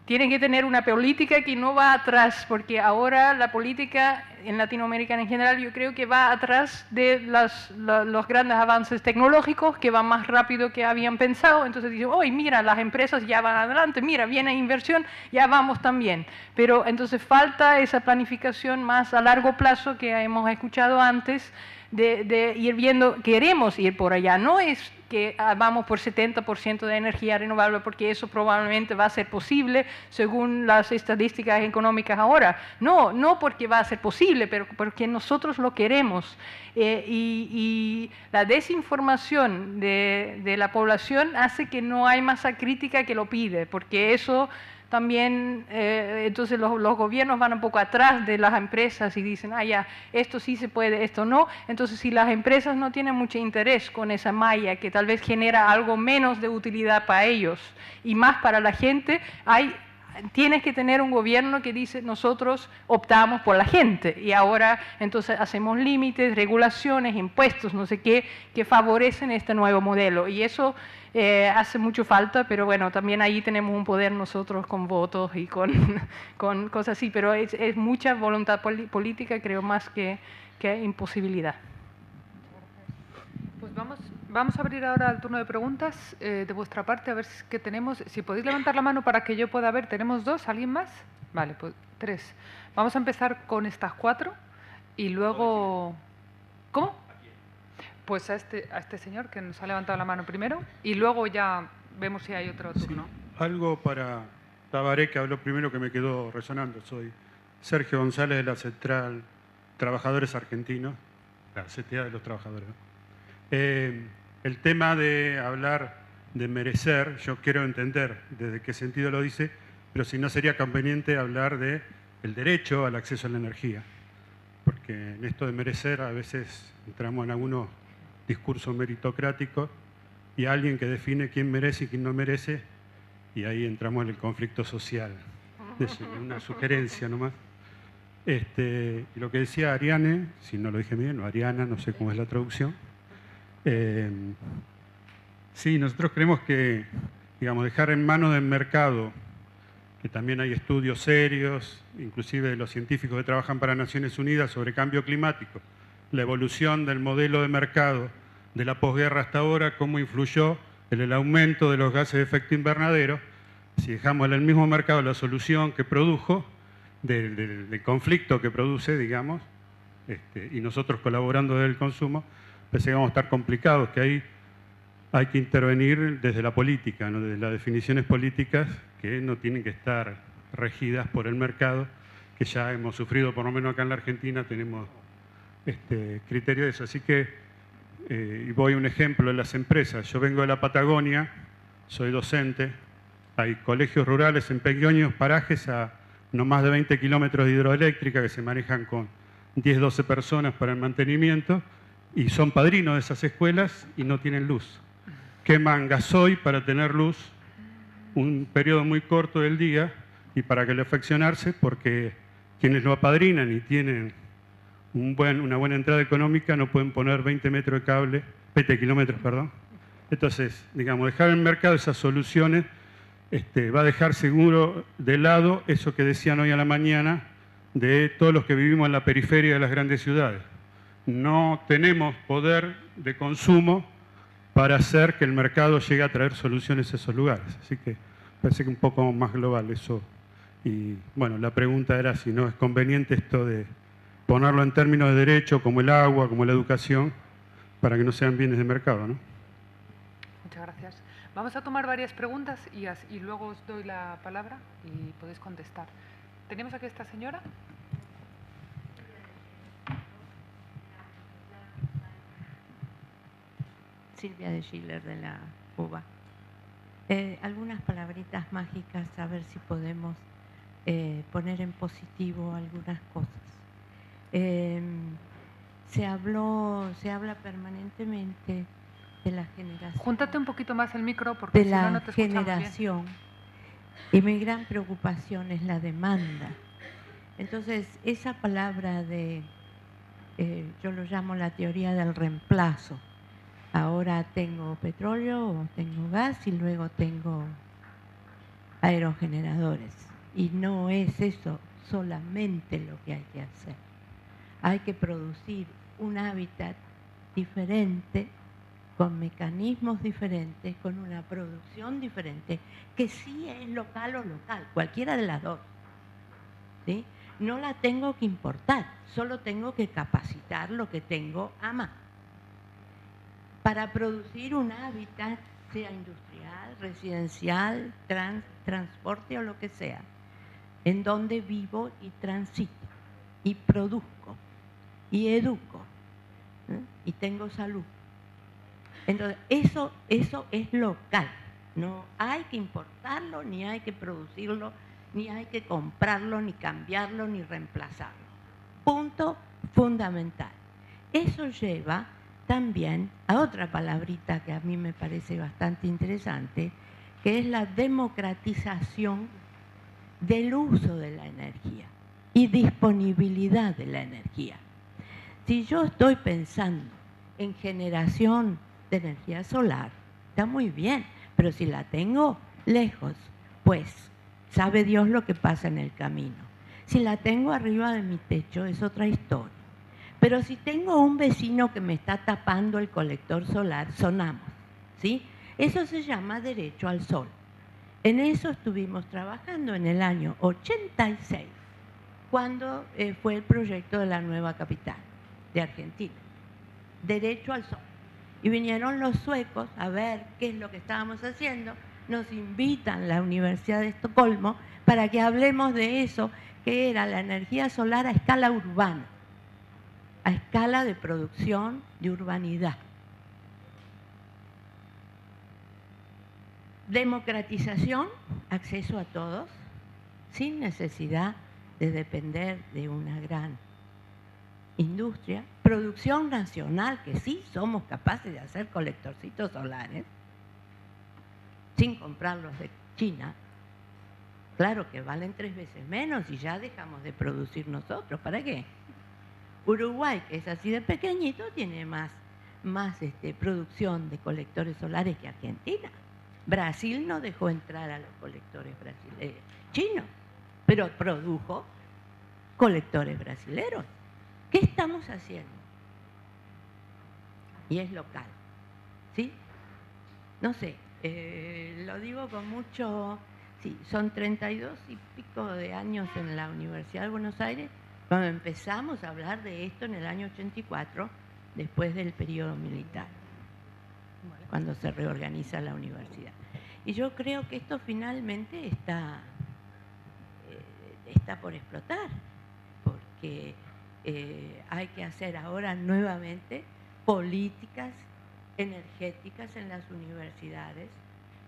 tienen que tener una política que no va atrás, porque ahora la política en Latinoamérica en general yo creo que va atrás de los grandes avances tecnológicos, que van más rápido que habían pensado. Entonces dicen, hoy mira, las empresas ya van adelante, mira, viene inversión, ya vamos también. Pero entonces falta esa planificación más a largo plazo que hemos escuchado antes, de ir viendo, queremos ir por allá, no es que vamos por 70% de energía renovable, porque eso probablemente va a ser posible según las estadísticas económicas ahora. No porque va a ser posible, pero porque nosotros lo queremos. Y la desinformación de la población hace que no hay masa crítica que lo pide, porque eso también, entonces los gobiernos van un poco atrás de las empresas y dicen, ah, ya, esto sí se puede, esto no. Entonces, si las empresas no tienen mucho interés con esa malla, que tal vez genera algo menos de utilidad para ellos y más para la gente, tienes que tener un gobierno que dice, nosotros optamos por la gente y ahora entonces hacemos límites, regulaciones, impuestos, no sé qué, que favorecen este nuevo modelo. Y eso hace mucho falta, pero bueno, también ahí tenemos un poder nosotros con votos y con, con cosas así, pero es mucha voluntad política, creo, más que imposibilidad. Pues vamos a abrir ahora el turno de preguntas de vuestra parte, a ver qué tenemos. Si podéis levantar la mano para que yo pueda ver. ¿Tenemos dos? ¿Alguien más? Vale, pues 3. Vamos a empezar con estas 4 y luego... ¿Cómo? Pues a este señor que nos ha levantado la mano primero y luego ya vemos si hay otro turno. Sí, algo para Tabaré, que habló primero, que me quedó resonando. Soy Sergio González de la Central Trabajadores Argentinos, la CTA de los Trabajadores. El tema de hablar de merecer, yo quiero entender desde qué sentido lo dice, pero si no sería conveniente hablar de el derecho al acceso a la energía, porque en esto de merecer a veces entramos en algunos discursos meritocráticos y alguien que define quién merece y quién no merece, y ahí entramos en el conflicto social. Es una sugerencia nomás. Y lo que decía Ariane, si no lo dije bien, o Ariana, no sé cómo es la traducción. Sí, nosotros creemos que, digamos, dejar en manos del mercado, que también hay estudios serios, inclusive de los científicos que trabajan para Naciones Unidas sobre cambio climático, la evolución del modelo de mercado de la posguerra hasta ahora, cómo influyó en el aumento de los gases de efecto invernadero. Si dejamos en el mismo mercado la solución que produjo, del conflicto que produce, digamos, y nosotros colaborando desde el consumo, pensé que vamos a estar complicados, que ahí hay que intervenir desde la política, ¿no? Desde las definiciones políticas que no tienen que estar regidas por el mercado, que ya hemos sufrido, por lo menos acá en la Argentina, tenemos criterio de eso. Así que, y voy a un ejemplo de las empresas. Yo vengo de la Patagonia, soy docente, hay colegios rurales en pequeños parajes a no más de 20 kilómetros de hidroeléctrica que se manejan con 10, 12 personas para el mantenimiento y son padrinos de esas escuelas y no tienen luz. Queman gasoil para tener luz un periodo muy corto del día y para que le afeccionarse, porque quienes lo apadrinan y tienen una buena entrada económica no pueden poner 20 metros de cable, 20 kilómetros, perdón. Entonces, digamos, dejar en el mercado esas soluciones va a dejar seguro de lado eso que decían hoy a la mañana de todos los que vivimos en la periferia de las grandes ciudades. No tenemos poder de consumo para hacer que el mercado llegue a traer soluciones a esos lugares. Así que parece que un poco más global eso. Y bueno, la pregunta era si no es conveniente esto de ponerlo en términos de derecho, como el agua, como la educación, para que no sean bienes de mercado, ¿no? Muchas gracias. Vamos a tomar varias preguntas y luego os doy la palabra y podéis contestar. ¿Tenemos aquí a esta señora? Silvia de Schiller, de la UBA. Algunas palabritas mágicas, a ver si podemos poner en positivo algunas cosas. Se habla permanentemente de la generación. Júntate un poquito más el micro porque si no, no te escuchamos bien. Generación. Y mi gran preocupación es la demanda. Entonces, esa palabra de, yo lo llamo la teoría del reemplazo. Ahora tengo petróleo o tengo gas y luego tengo aerogeneradores. Y no es eso solamente lo que hay que hacer. Hay que producir un hábitat diferente, con mecanismos diferentes, con una producción diferente, que sí es local o local, cualquiera de las dos. ¿Sí? No la tengo que importar, solo tengo que capacitar lo que tengo a mano para producir un hábitat, sea industrial, residencial, transporte o lo que sea, en donde vivo y transito, y produzco, y educo, y tengo salud. Entonces, eso es local. No hay que importarlo, ni hay que producirlo, ni hay que comprarlo, ni cambiarlo, ni reemplazarlo. Punto fundamental. Eso lleva también a otra palabrita que a mí me parece bastante interesante, que es la democratización del uso de la energía y disponibilidad de la energía. Si yo estoy pensando en generación de energía solar, está muy bien, pero si la tengo lejos, pues sabe Dios lo que pasa en el camino. Si la tengo arriba de mi techo es otra historia. Pero si tengo un vecino que me está tapando el colector solar, sonamos, ¿sí? Eso se llama derecho al sol. En eso estuvimos trabajando en el año 86, cuando fue el proyecto de la nueva capital de Argentina. Derecho al sol. Y vinieron los suecos a ver qué es lo que estábamos haciendo. Nos invitan a la Universidad de Estocolmo para que hablemos de eso, que era la energía solar a escala urbana, a escala de producción de urbanidad. Democratización, acceso a todos, sin necesidad de depender de una gran industria. Producción nacional, que sí somos capaces de hacer colectorcitos solares, sin comprarlos de China. Claro que valen 3 veces menos y ya dejamos de producir nosotros. ¿Para qué? Uruguay, que es así de pequeñito, tiene más producción de colectores solares que Argentina. Brasil no dejó entrar a los colectores chinos, pero produjo colectores brasileros. ¿Qué estamos haciendo? Y es local, ¿sí? No sé, lo digo con mucho... Sí, son 32 y pico de años en la Universidad de Buenos Aires, cuando empezamos a hablar de esto en el año 84, después del periodo militar, cuando se reorganiza la universidad. Y yo creo que esto finalmente está por explotar, porque hay que hacer ahora nuevamente políticas energéticas en las universidades.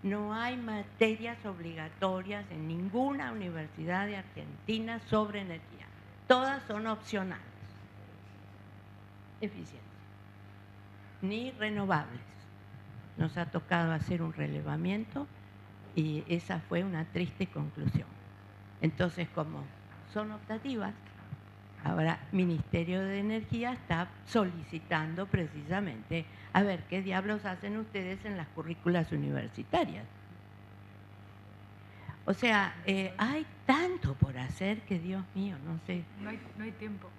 No hay materias obligatorias en ninguna universidad de Argentina sobre energía. Todas son opcionales. Eficiencia. Ni renovables. Nos ha tocado hacer un relevamiento y esa fue una triste conclusión. Entonces, como son optativas, ahora Ministerio de Energía está solicitando precisamente a ver qué diablos hacen ustedes en las currículas universitarias. O sea, hay tanto por hacer que, Dios mío, no sé. No hay tiempo.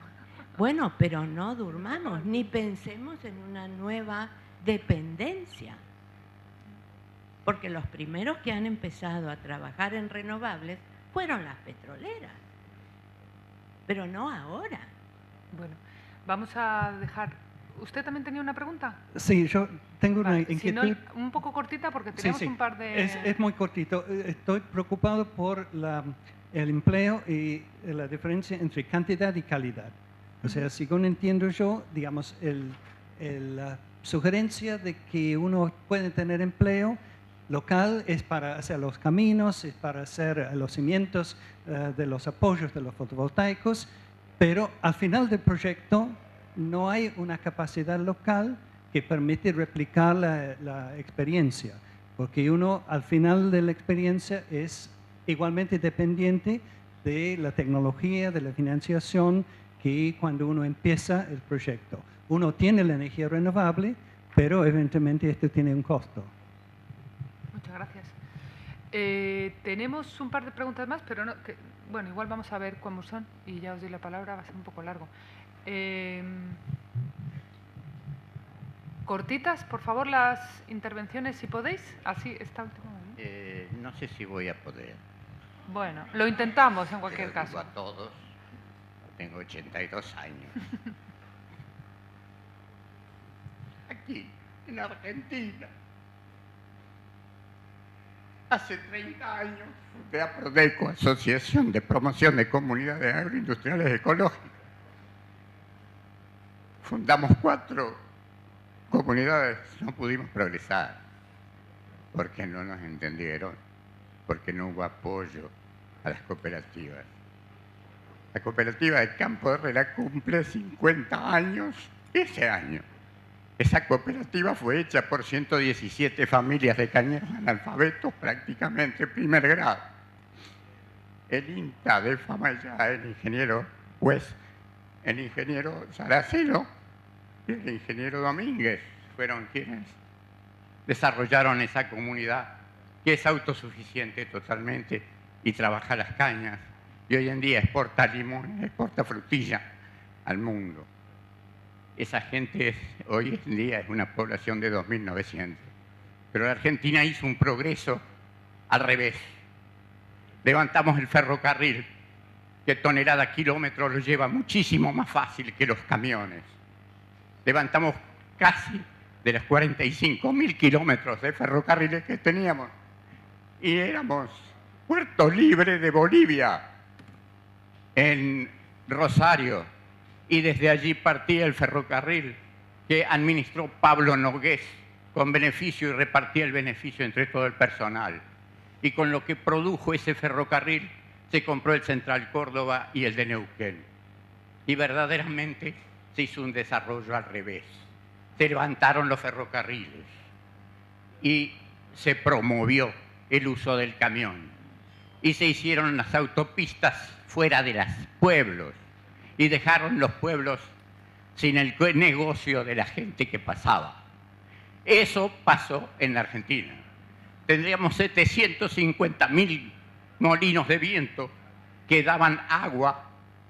Bueno, pero no durmamos, ni pensemos en una nueva dependencia. Porque los primeros que han empezado a trabajar en renovables fueron las petroleras. Pero no ahora. Bueno, vamos a dejar... ¿Usted también tenía una pregunta? Sí, yo tengo una inquietud. Si no, un poco cortita porque tenemos un par de... Es muy cortito. Estoy preocupado por el empleo y la diferencia entre cantidad y calidad. O sea, según entiendo yo, digamos, la sugerencia de que uno puede tener empleo local es para hacer los caminos, es para hacer los cimientos de los apoyos de los fotovoltaicos, pero al final del proyecto no hay una capacidad local que permite replicar la experiencia, porque uno al final de la experiencia es igualmente dependiente de la tecnología, de la financiación, que cuando uno empieza el proyecto. Uno tiene la energía renovable, pero evidentemente esto tiene un costo. Muchas gracias. Tenemos un par de preguntas más, pero no, bueno, igual vamos a ver cómo son y ya os doy la palabra, va a ser un poco largo. Cortitas, por favor, las intervenciones, si podéis. Así, esta última. No sé si voy a poder. Bueno, lo intentamos en cualquier caso. Digo a todos, tengo 82 años. Aquí, en Argentina, hace 30 años fundé a Prodeco, Asociación de Promoción de Comunidades Agroindustriales Ecológicas. Fundamos 4 comunidades, no pudimos progresar. porque no nos entendieron, porque no hubo apoyo a las cooperativas. La cooperativa de Campo de Herrera cumple 50 años ese año. Esa cooperativa fue hecha por 117 familias de cañeros analfabetos, prácticamente primer grado. El INTA de Famayá, el ingeniero West, el ingeniero Saraceno y el ingeniero Domínguez fueron quienes desarrollaron esa comunidad que es autosuficiente totalmente y trabaja las cañas y hoy en día exporta limón, exporta frutilla al mundo. Esa gente hoy en día es una población de 2.900. Pero la Argentina hizo un progreso al revés. Levantamos el ferrocarril, que tonelada kilómetro lo lleva muchísimo más fácil que los camiones. Levantamos casi de los 45.000 kilómetros de ferrocarriles que teníamos. Y éramos Puerto Libre de Bolivia, en Rosario. Y desde allí partía el ferrocarril que administró Pablo Nogués con beneficio y repartía el beneficio entre todo el personal. Y con lo que produjo ese ferrocarril se compró el Central Córdoba y el de Neuquén. Y verdaderamente se hizo un desarrollo al revés. Se levantaron los ferrocarriles y se promovió el uso del camión. Y se hicieron las autopistas fuera de los pueblos y dejaron los pueblos sin el negocio de la gente que pasaba. Eso pasó en la Argentina. Tendríamos 750.000 molinos de viento que daban agua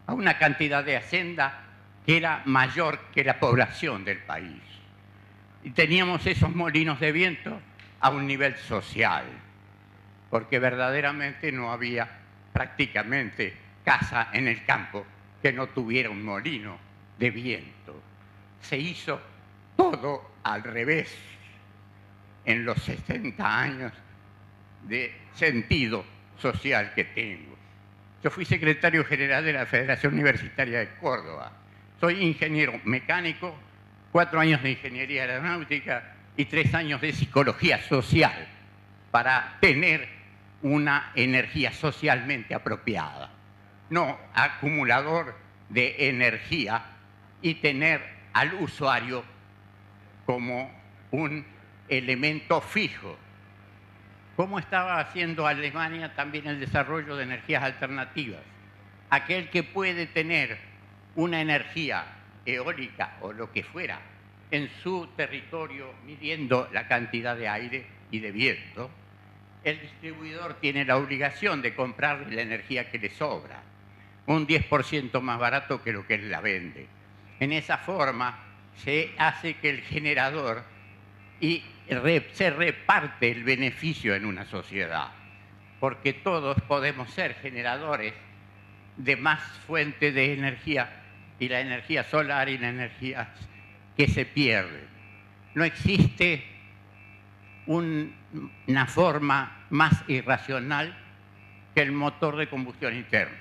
a una cantidad de hacienda que era mayor que la población del país. Y teníamos esos molinos de viento a un nivel social, porque verdaderamente no había prácticamente casa en el campo que no tuviera un molino de viento. Se hizo todo al revés en los 60 años de sentido social que tengo. Yo fui secretario general de la Federación Universitaria de Córdoba. Soy ingeniero mecánico, 4 años de ingeniería aeronáutica y 3 años de psicología social para tener una energía socialmente apropiada. No acumulador de energía y tener al usuario como un elemento fijo. ¿Cómo estaba haciendo Alemania también el desarrollo de energías alternativas? Aquel que puede tener una energía eólica o lo que fuera en su territorio midiendo la cantidad de aire y de viento, el distribuidor tiene la obligación de comprarle la energía que le sobra, un 10% más barato que lo que él la vende. En esa forma se hace que el generador se reparte el beneficio en una sociedad, porque todos podemos ser generadores de más fuentes de energía y la energía solar y la energía que se pierde. No existe una forma más irracional que el motor de combustión interna.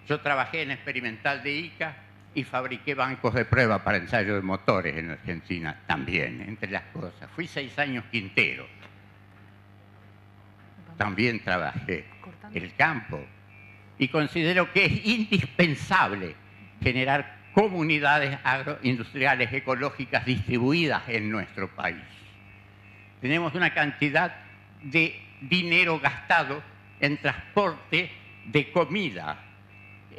Yo trabajé en experimental de ICA y fabriqué bancos de prueba para ensayo de motores en Argentina también, entre las cosas. Fui 6 años quintero. También trabajé el campo y considero que es indispensable generar comunidades agroindustriales ecológicas distribuidas en nuestro país. Tenemos una cantidad de dinero gastado en transporte de comida,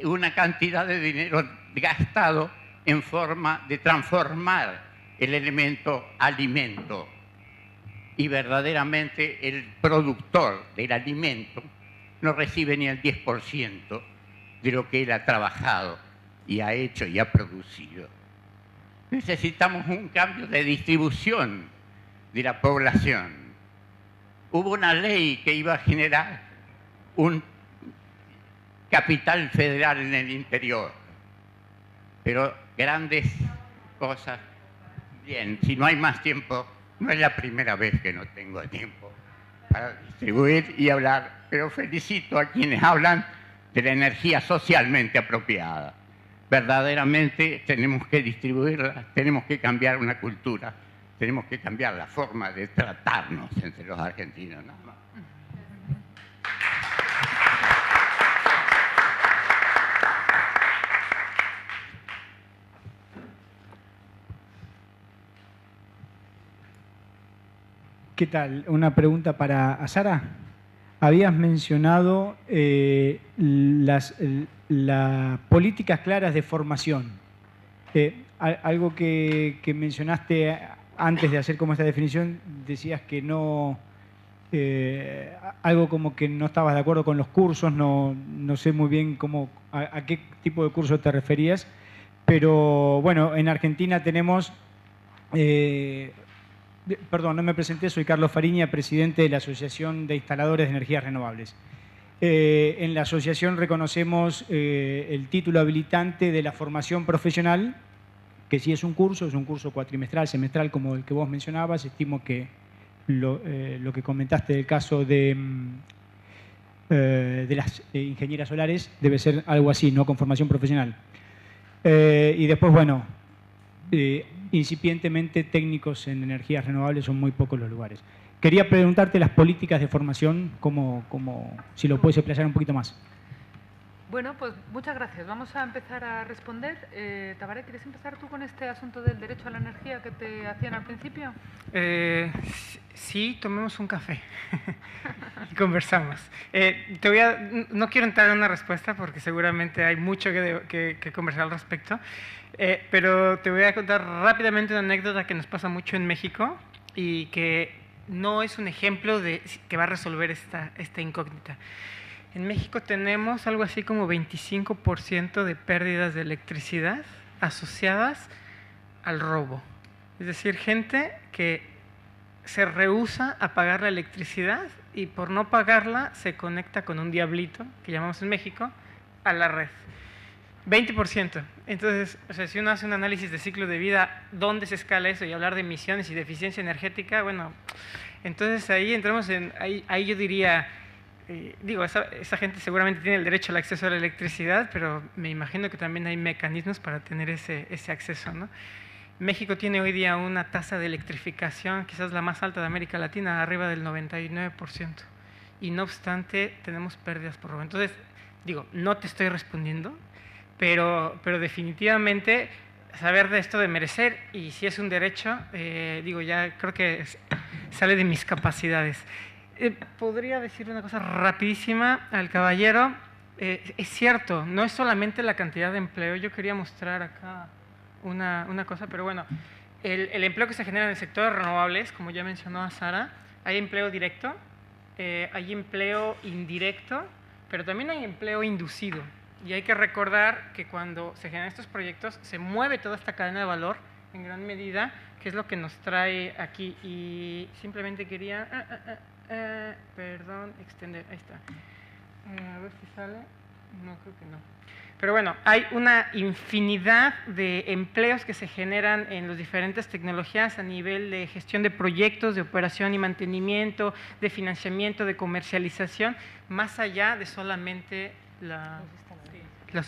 una cantidad de dinero gastado en forma de transformar el elemento alimento. Y verdaderamente el productor del alimento no recibe ni el 10% de lo que él ha trabajado y ha hecho y ha producido. Necesitamos un cambio de distribución de la población. Hubo una ley que iba a generar un capital federal en el interior, pero grandes cosas. Bien, si no hay más tiempo, no es la primera vez que no tengo tiempo para distribuir y hablar, pero felicito a quienes hablan de la energía socialmente apropiada. Verdaderamente tenemos que distribuirla, tenemos que cambiar una cultura tenemos que cambiar la forma de tratarnos entre los argentinos, nada más. ¿Qué tal? Una pregunta para Sara. Habías mencionado las políticas claras de formación. Algo que mencionaste antes de hacer como esta definición, decías que no... algo como que no estabas de acuerdo con los cursos, no sé muy bien a qué tipo de curso te referías, pero bueno, en Argentina tenemos... Perdón, no me presenté, soy Carlos Fariña, presidente de la Asociación de Instaladores de Energías Renovables. En la asociación reconocemos el título habilitante de la formación profesional, que sí es un curso cuatrimestral, semestral, como el que vos mencionabas. Estimo que lo que comentaste del caso de las ingenieras solares debe ser algo así, ¿no? Con formación profesional. Y después, bueno... incipientemente técnicos en energías renovables son muy pocos los lugares. Quería preguntarte las políticas de formación, si lo puedes explayar un poquito más. Bueno, pues muchas gracias. Vamos a empezar a responder. Tabaré, ¿quieres empezar tú con este asunto del derecho a la energía que te hacían al principio? Sí, tomemos un café y conversamos. No quiero entrar en una respuesta porque seguramente hay mucho que conversar al respecto, pero te voy a contar rápidamente una anécdota que nos pasa mucho en México y que no es un ejemplo que va a resolver esta incógnita. En México tenemos algo así como 25% de pérdidas de electricidad asociadas al robo. Es decir, gente que se rehúsa a pagar la electricidad y por no pagarla se conecta con un diablito, que llamamos en México, a la red. 20%. Entonces, o sea, si uno hace un análisis de ciclo de vida, ¿dónde se escala eso? Y hablar de emisiones y de eficiencia energética, bueno, entonces ahí entramos en, ahí yo diría, esa gente seguramente tiene el derecho al acceso a la electricidad, pero me imagino que también hay mecanismos para tener ese acceso, ¿no? México tiene hoy día una tasa de electrificación, quizás la más alta de América Latina, arriba del 99%. Y no obstante, tenemos pérdidas por robo. Entonces, no te estoy respondiendo, pero definitivamente saber de esto de merecer, y si es un derecho, ya creo que sale de mis capacidades. Podría decir una cosa rapidísima al caballero. Es cierto, no es solamente la cantidad de empleo. Yo quería mostrar acá una cosa, pero bueno, el empleo que se genera en el sector de renovables, como ya mencionó a Sara, hay empleo directo, hay empleo indirecto, pero también hay empleo inducido. Y hay que recordar que cuando se generan estos proyectos se mueve toda esta cadena de valor en gran medida, que es lo que nos trae aquí. Y simplemente quería, extender, ahí está. A ver si sale. No, creo que no. Pero bueno, hay una infinidad de empleos que se generan en las diferentes tecnologías a nivel de gestión de proyectos, de operación y mantenimiento, de financiamiento, de comercialización, más allá de solamente las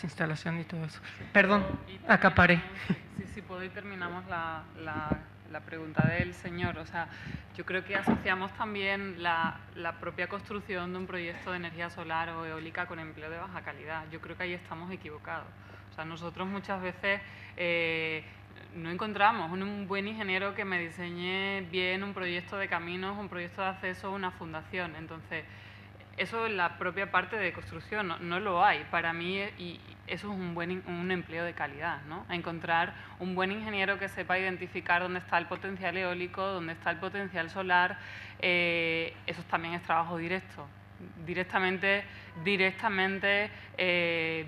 instalaciones y todo eso. Perdón, acaparé. Si puedo y terminamos la pregunta del señor. O sea, yo creo que asociamos también la propia construcción de un proyecto de energía solar o eólica con empleo de baja calidad. Yo creo que ahí estamos equivocados. O sea, nosotros muchas veces no encontramos un buen ingeniero que me diseñe bien un proyecto de caminos, un proyecto de acceso, una fundación. Entonces, eso en la propia parte de construcción no lo hay. Para mí, y eso es un empleo de calidad, ¿no? Encontrar un buen ingeniero que sepa identificar dónde está el potencial eólico, dónde está el potencial solar, eso también es trabajo directo, directamente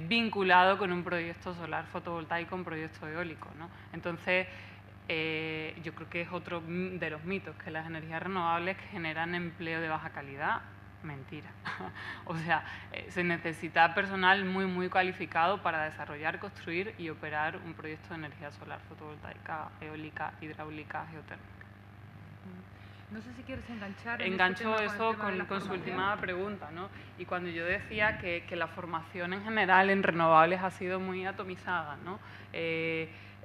vinculado con un proyecto solar fotovoltaico, un proyecto eólico, ¿no? Entonces, yo creo que es otro de los mitos, que las energías renovables generan empleo de baja calidad. Mentira. O sea, se necesita personal muy cualificado para desarrollar, construir y operar un proyecto de energía solar fotovoltaica, eólica, hidráulica, geotérmica. No sé si quieres enganchar. Engancho eso con su última pregunta, ¿no? Y cuando yo decía que la formación en general en renovables ha sido muy atomizada, ¿no?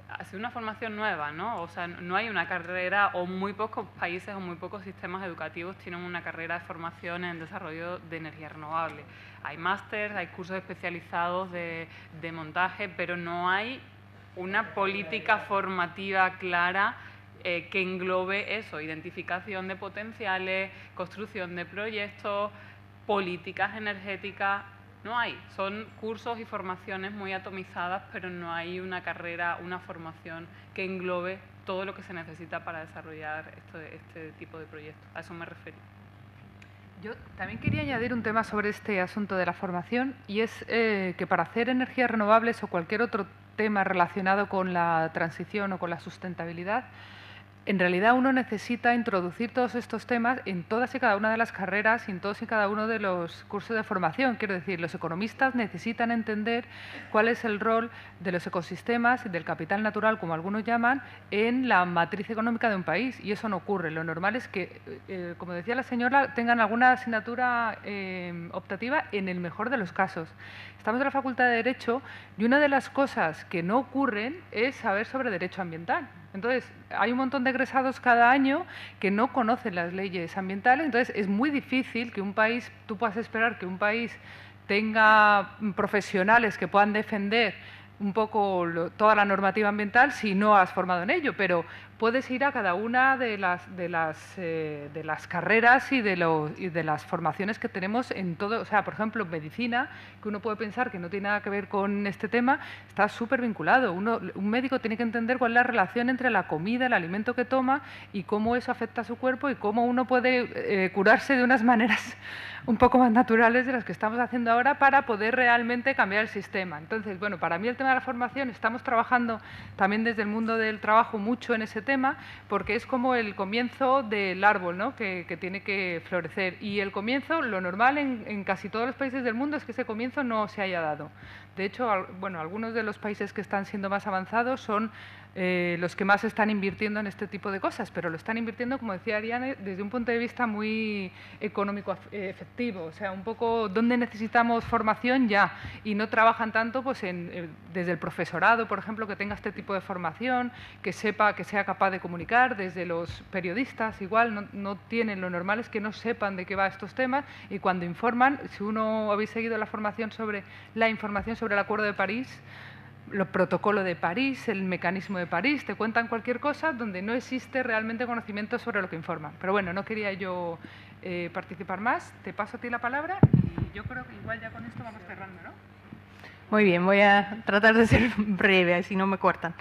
hacer una formación nueva, ¿no? O sea, no hay una carrera, o muy pocos países o muy pocos sistemas educativos tienen una carrera de formación en desarrollo de energía renovable. Hay másters, hay cursos especializados de montaje, pero no hay una política formativa clara que englobe eso, identificación de potenciales, construcción de proyectos, políticas energéticas. No hay, son cursos y formaciones muy atomizadas, pero no hay una carrera, una formación que englobe todo lo que se necesita para desarrollar este tipo de proyectos. A eso me refería. Yo también quería añadir un tema sobre este asunto de la formación, y es que para hacer energías renovables o cualquier otro tema relacionado con la transición o con la sustentabilidad, en realidad uno necesita introducir todos estos temas en todas y cada una de las carreras y en todos y cada uno de los cursos de formación. Quiero decir, los economistas necesitan entender cuál es el rol de los ecosistemas y del capital natural, como algunos llaman, en la matriz económica de un país, y eso no ocurre. Lo normal es que, como decía la señora, tengan alguna asignatura optativa en el mejor de los casos. Estamos en la Facultad de Derecho y una de las cosas que no ocurren es saber sobre derecho ambiental. Entonces, hay un montón de egresados cada año que no conocen las leyes ambientales, entonces es muy difícil que un país, tú puedas esperar que un país tenga profesionales que puedan defender un poco toda la normativa ambiental si no has formado en ello, pero puedes ir a cada una de las carreras y de las formaciones que tenemos en todo. O sea, por ejemplo, medicina, que uno puede pensar que no tiene nada que ver con este tema, está súper vinculado. Un médico tiene que entender cuál es la relación entre la comida, el alimento que toma y cómo eso afecta a su cuerpo y cómo uno puede curarse de unas maneras un poco más naturales de las que estamos haciendo ahora para poder realmente cambiar el sistema. Entonces, bueno, para mí el tema de la formación, estamos trabajando también desde el mundo del trabajo mucho en ese tema, porque es como el comienzo del árbol, ¿no? que tiene que florecer. Y el comienzo, lo normal en casi todos los países del mundo es que ese comienzo no se haya dado. De hecho, bueno, algunos de los países que están siendo más avanzados son los que más están invirtiendo en este tipo de cosas, pero lo están invirtiendo, como decía Ariane, desde un punto de vista muy económico efectivo, o sea, un poco donde necesitamos formación ya, y no trabajan tanto pues desde el profesorado, por ejemplo, que tenga este tipo de formación, que sepa, que sea capaz de comunicar, desde los periodistas igual, no tienen, lo normal es que no sepan de qué va estos temas, y cuando informan, si uno habéis seguido la formación sobre la información sobre el Acuerdo de París, el protocolo de París, el mecanismo de París, te cuentan cualquier cosa donde no existe realmente conocimiento sobre lo que informan. Pero bueno, no quería yo participar más. Te paso a ti la palabra y yo creo que igual ya con esto vamos cerrando, ¿no? Muy bien, voy a tratar de ser breve, así no me cortan.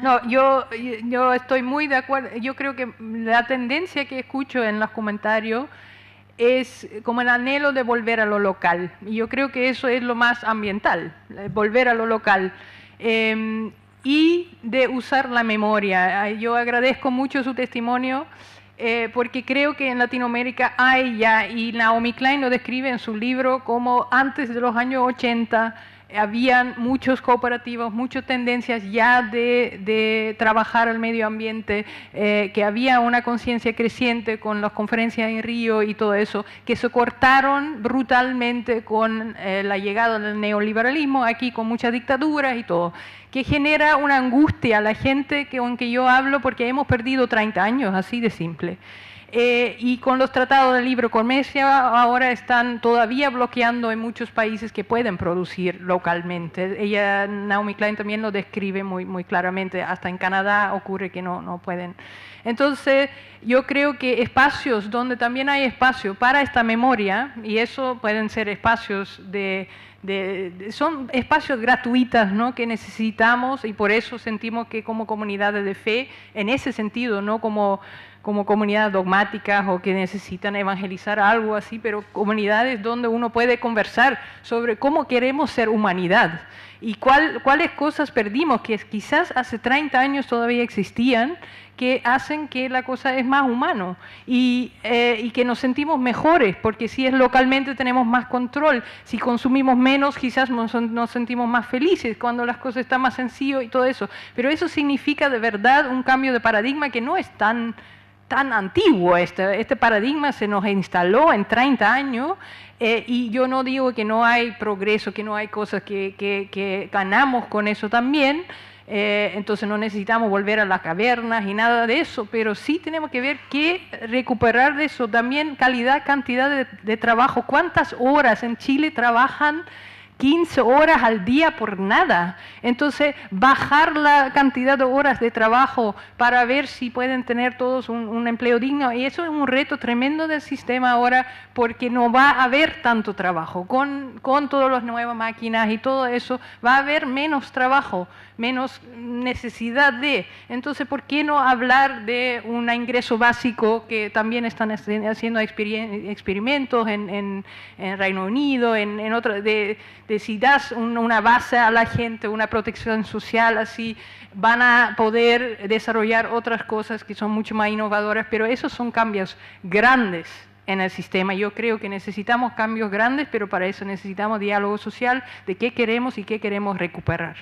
No, yo estoy muy de acuerdo. Yo creo que la tendencia que escucho en los comentarios es como el anhelo de volver a lo local. Y yo creo que eso es lo más ambiental, volver a lo local. Y de usar la memoria. Yo agradezco mucho su testimonio porque creo que en Latinoamérica hay ya, y Naomi Klein lo describe en su libro, como antes de los años 80 habían muchos cooperativos, muchas tendencias ya de trabajar el medio ambiente, que había una conciencia creciente con las conferencias en Río y todo eso, que se cortaron brutalmente con la llegada del neoliberalismo, aquí con muchas dictaduras y todo, que genera una angustia a la gente con que yo hablo porque hemos perdido 30 años, así de simple. Y con los tratados de libre comercio ahora están todavía bloqueando en muchos países que pueden producir localmente. Naomi Klein también lo describe muy claramente, hasta en Canadá ocurre que no pueden. Entonces, yo creo que espacios donde también hay espacio para esta memoria, y eso pueden ser espacios son espacios gratuitos, ¿no? que necesitamos, y por eso sentimos que como comunidades de fe, en ese sentido, no como comunidades dogmáticas o que necesitan evangelizar algo así, pero comunidades donde uno puede conversar sobre cómo queremos ser humanidad y cuáles cosas perdimos que quizás hace 30 años todavía existían, que hacen que la cosa es más humano y que nos sentimos mejores, porque si es localmente tenemos más control, si consumimos menos quizás nos sentimos más felices cuando las cosas están más sencillas y todo eso, pero eso significa de verdad un cambio de paradigma que no es tan antiguo. Este paradigma se nos instaló en 30 años y yo no digo que no hay progreso, que no hay cosas que ganamos con eso también, Entonces no necesitamos volver a las cavernas y nada de eso, pero sí tenemos que ver que recuperar de eso también calidad, cantidad de trabajo. ¿Cuántas horas en Chile trabajan 15 horas al día por nada? Entonces, bajar la cantidad de horas de trabajo para ver si pueden tener todos un empleo digno. Y eso es un reto tremendo del sistema ahora, porque no va a haber tanto trabajo. Con todas las nuevas máquinas y todo eso, va a haber menos trabajo, menos necesidad de. Entonces, ¿por qué no hablar de un ingreso básico que también están haciendo experimentos en Reino Unido, en otros, de si das una base a la gente, una protección social, así van a poder desarrollar otras cosas que son mucho más innovadoras, pero esos son cambios grandes en el sistema. Yo creo que necesitamos cambios grandes, pero para eso necesitamos diálogo social de qué queremos y qué queremos recuperar.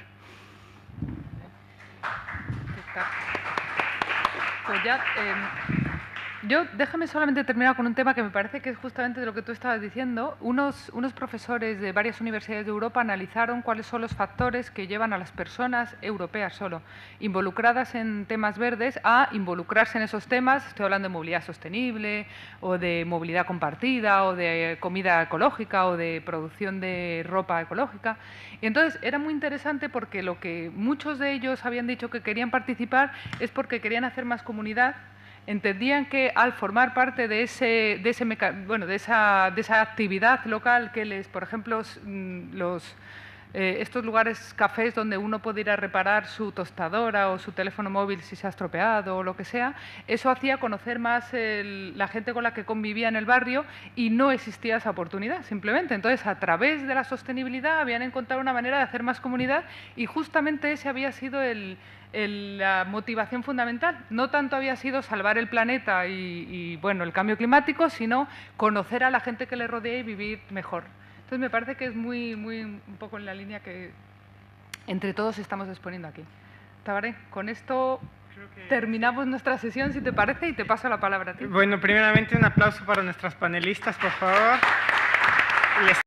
Pues ya, déjame solamente terminar con un tema que me parece que es justamente de lo que tú estabas diciendo. Unos profesores de varias universidades de Europa analizaron cuáles son los factores que llevan a las personas europeas solo, involucradas en temas verdes, a involucrarse en esos temas. Estoy hablando de movilidad sostenible, o de movilidad compartida, o de comida ecológica, o de producción de ropa ecológica. Y entonces era muy interesante porque lo que muchos de ellos habían dicho que querían participar es porque querían hacer más comunidad. Entendían que al formar parte de esa actividad local que les, por ejemplo, estos lugares, cafés donde uno puede ir a reparar su tostadora o su teléfono móvil si se ha estropeado o lo que sea, eso hacía conocer más la gente con la que convivía en el barrio y no existía esa oportunidad, simplemente. Entonces, a través de la sostenibilidad habían encontrado una manera de hacer más comunidad y justamente ese había sido la motivación fundamental. No tanto había sido salvar el planeta y bueno, el cambio climático, sino conocer a la gente que le rodea y vivir mejor. Entonces me parece que es un poco en la línea que entre todos estamos exponiendo aquí. Tabaré, con esto terminamos nuestra sesión, si te parece, y te paso la palabra a ti. Bueno, primeramente un aplauso para nuestras panelistas, por favor.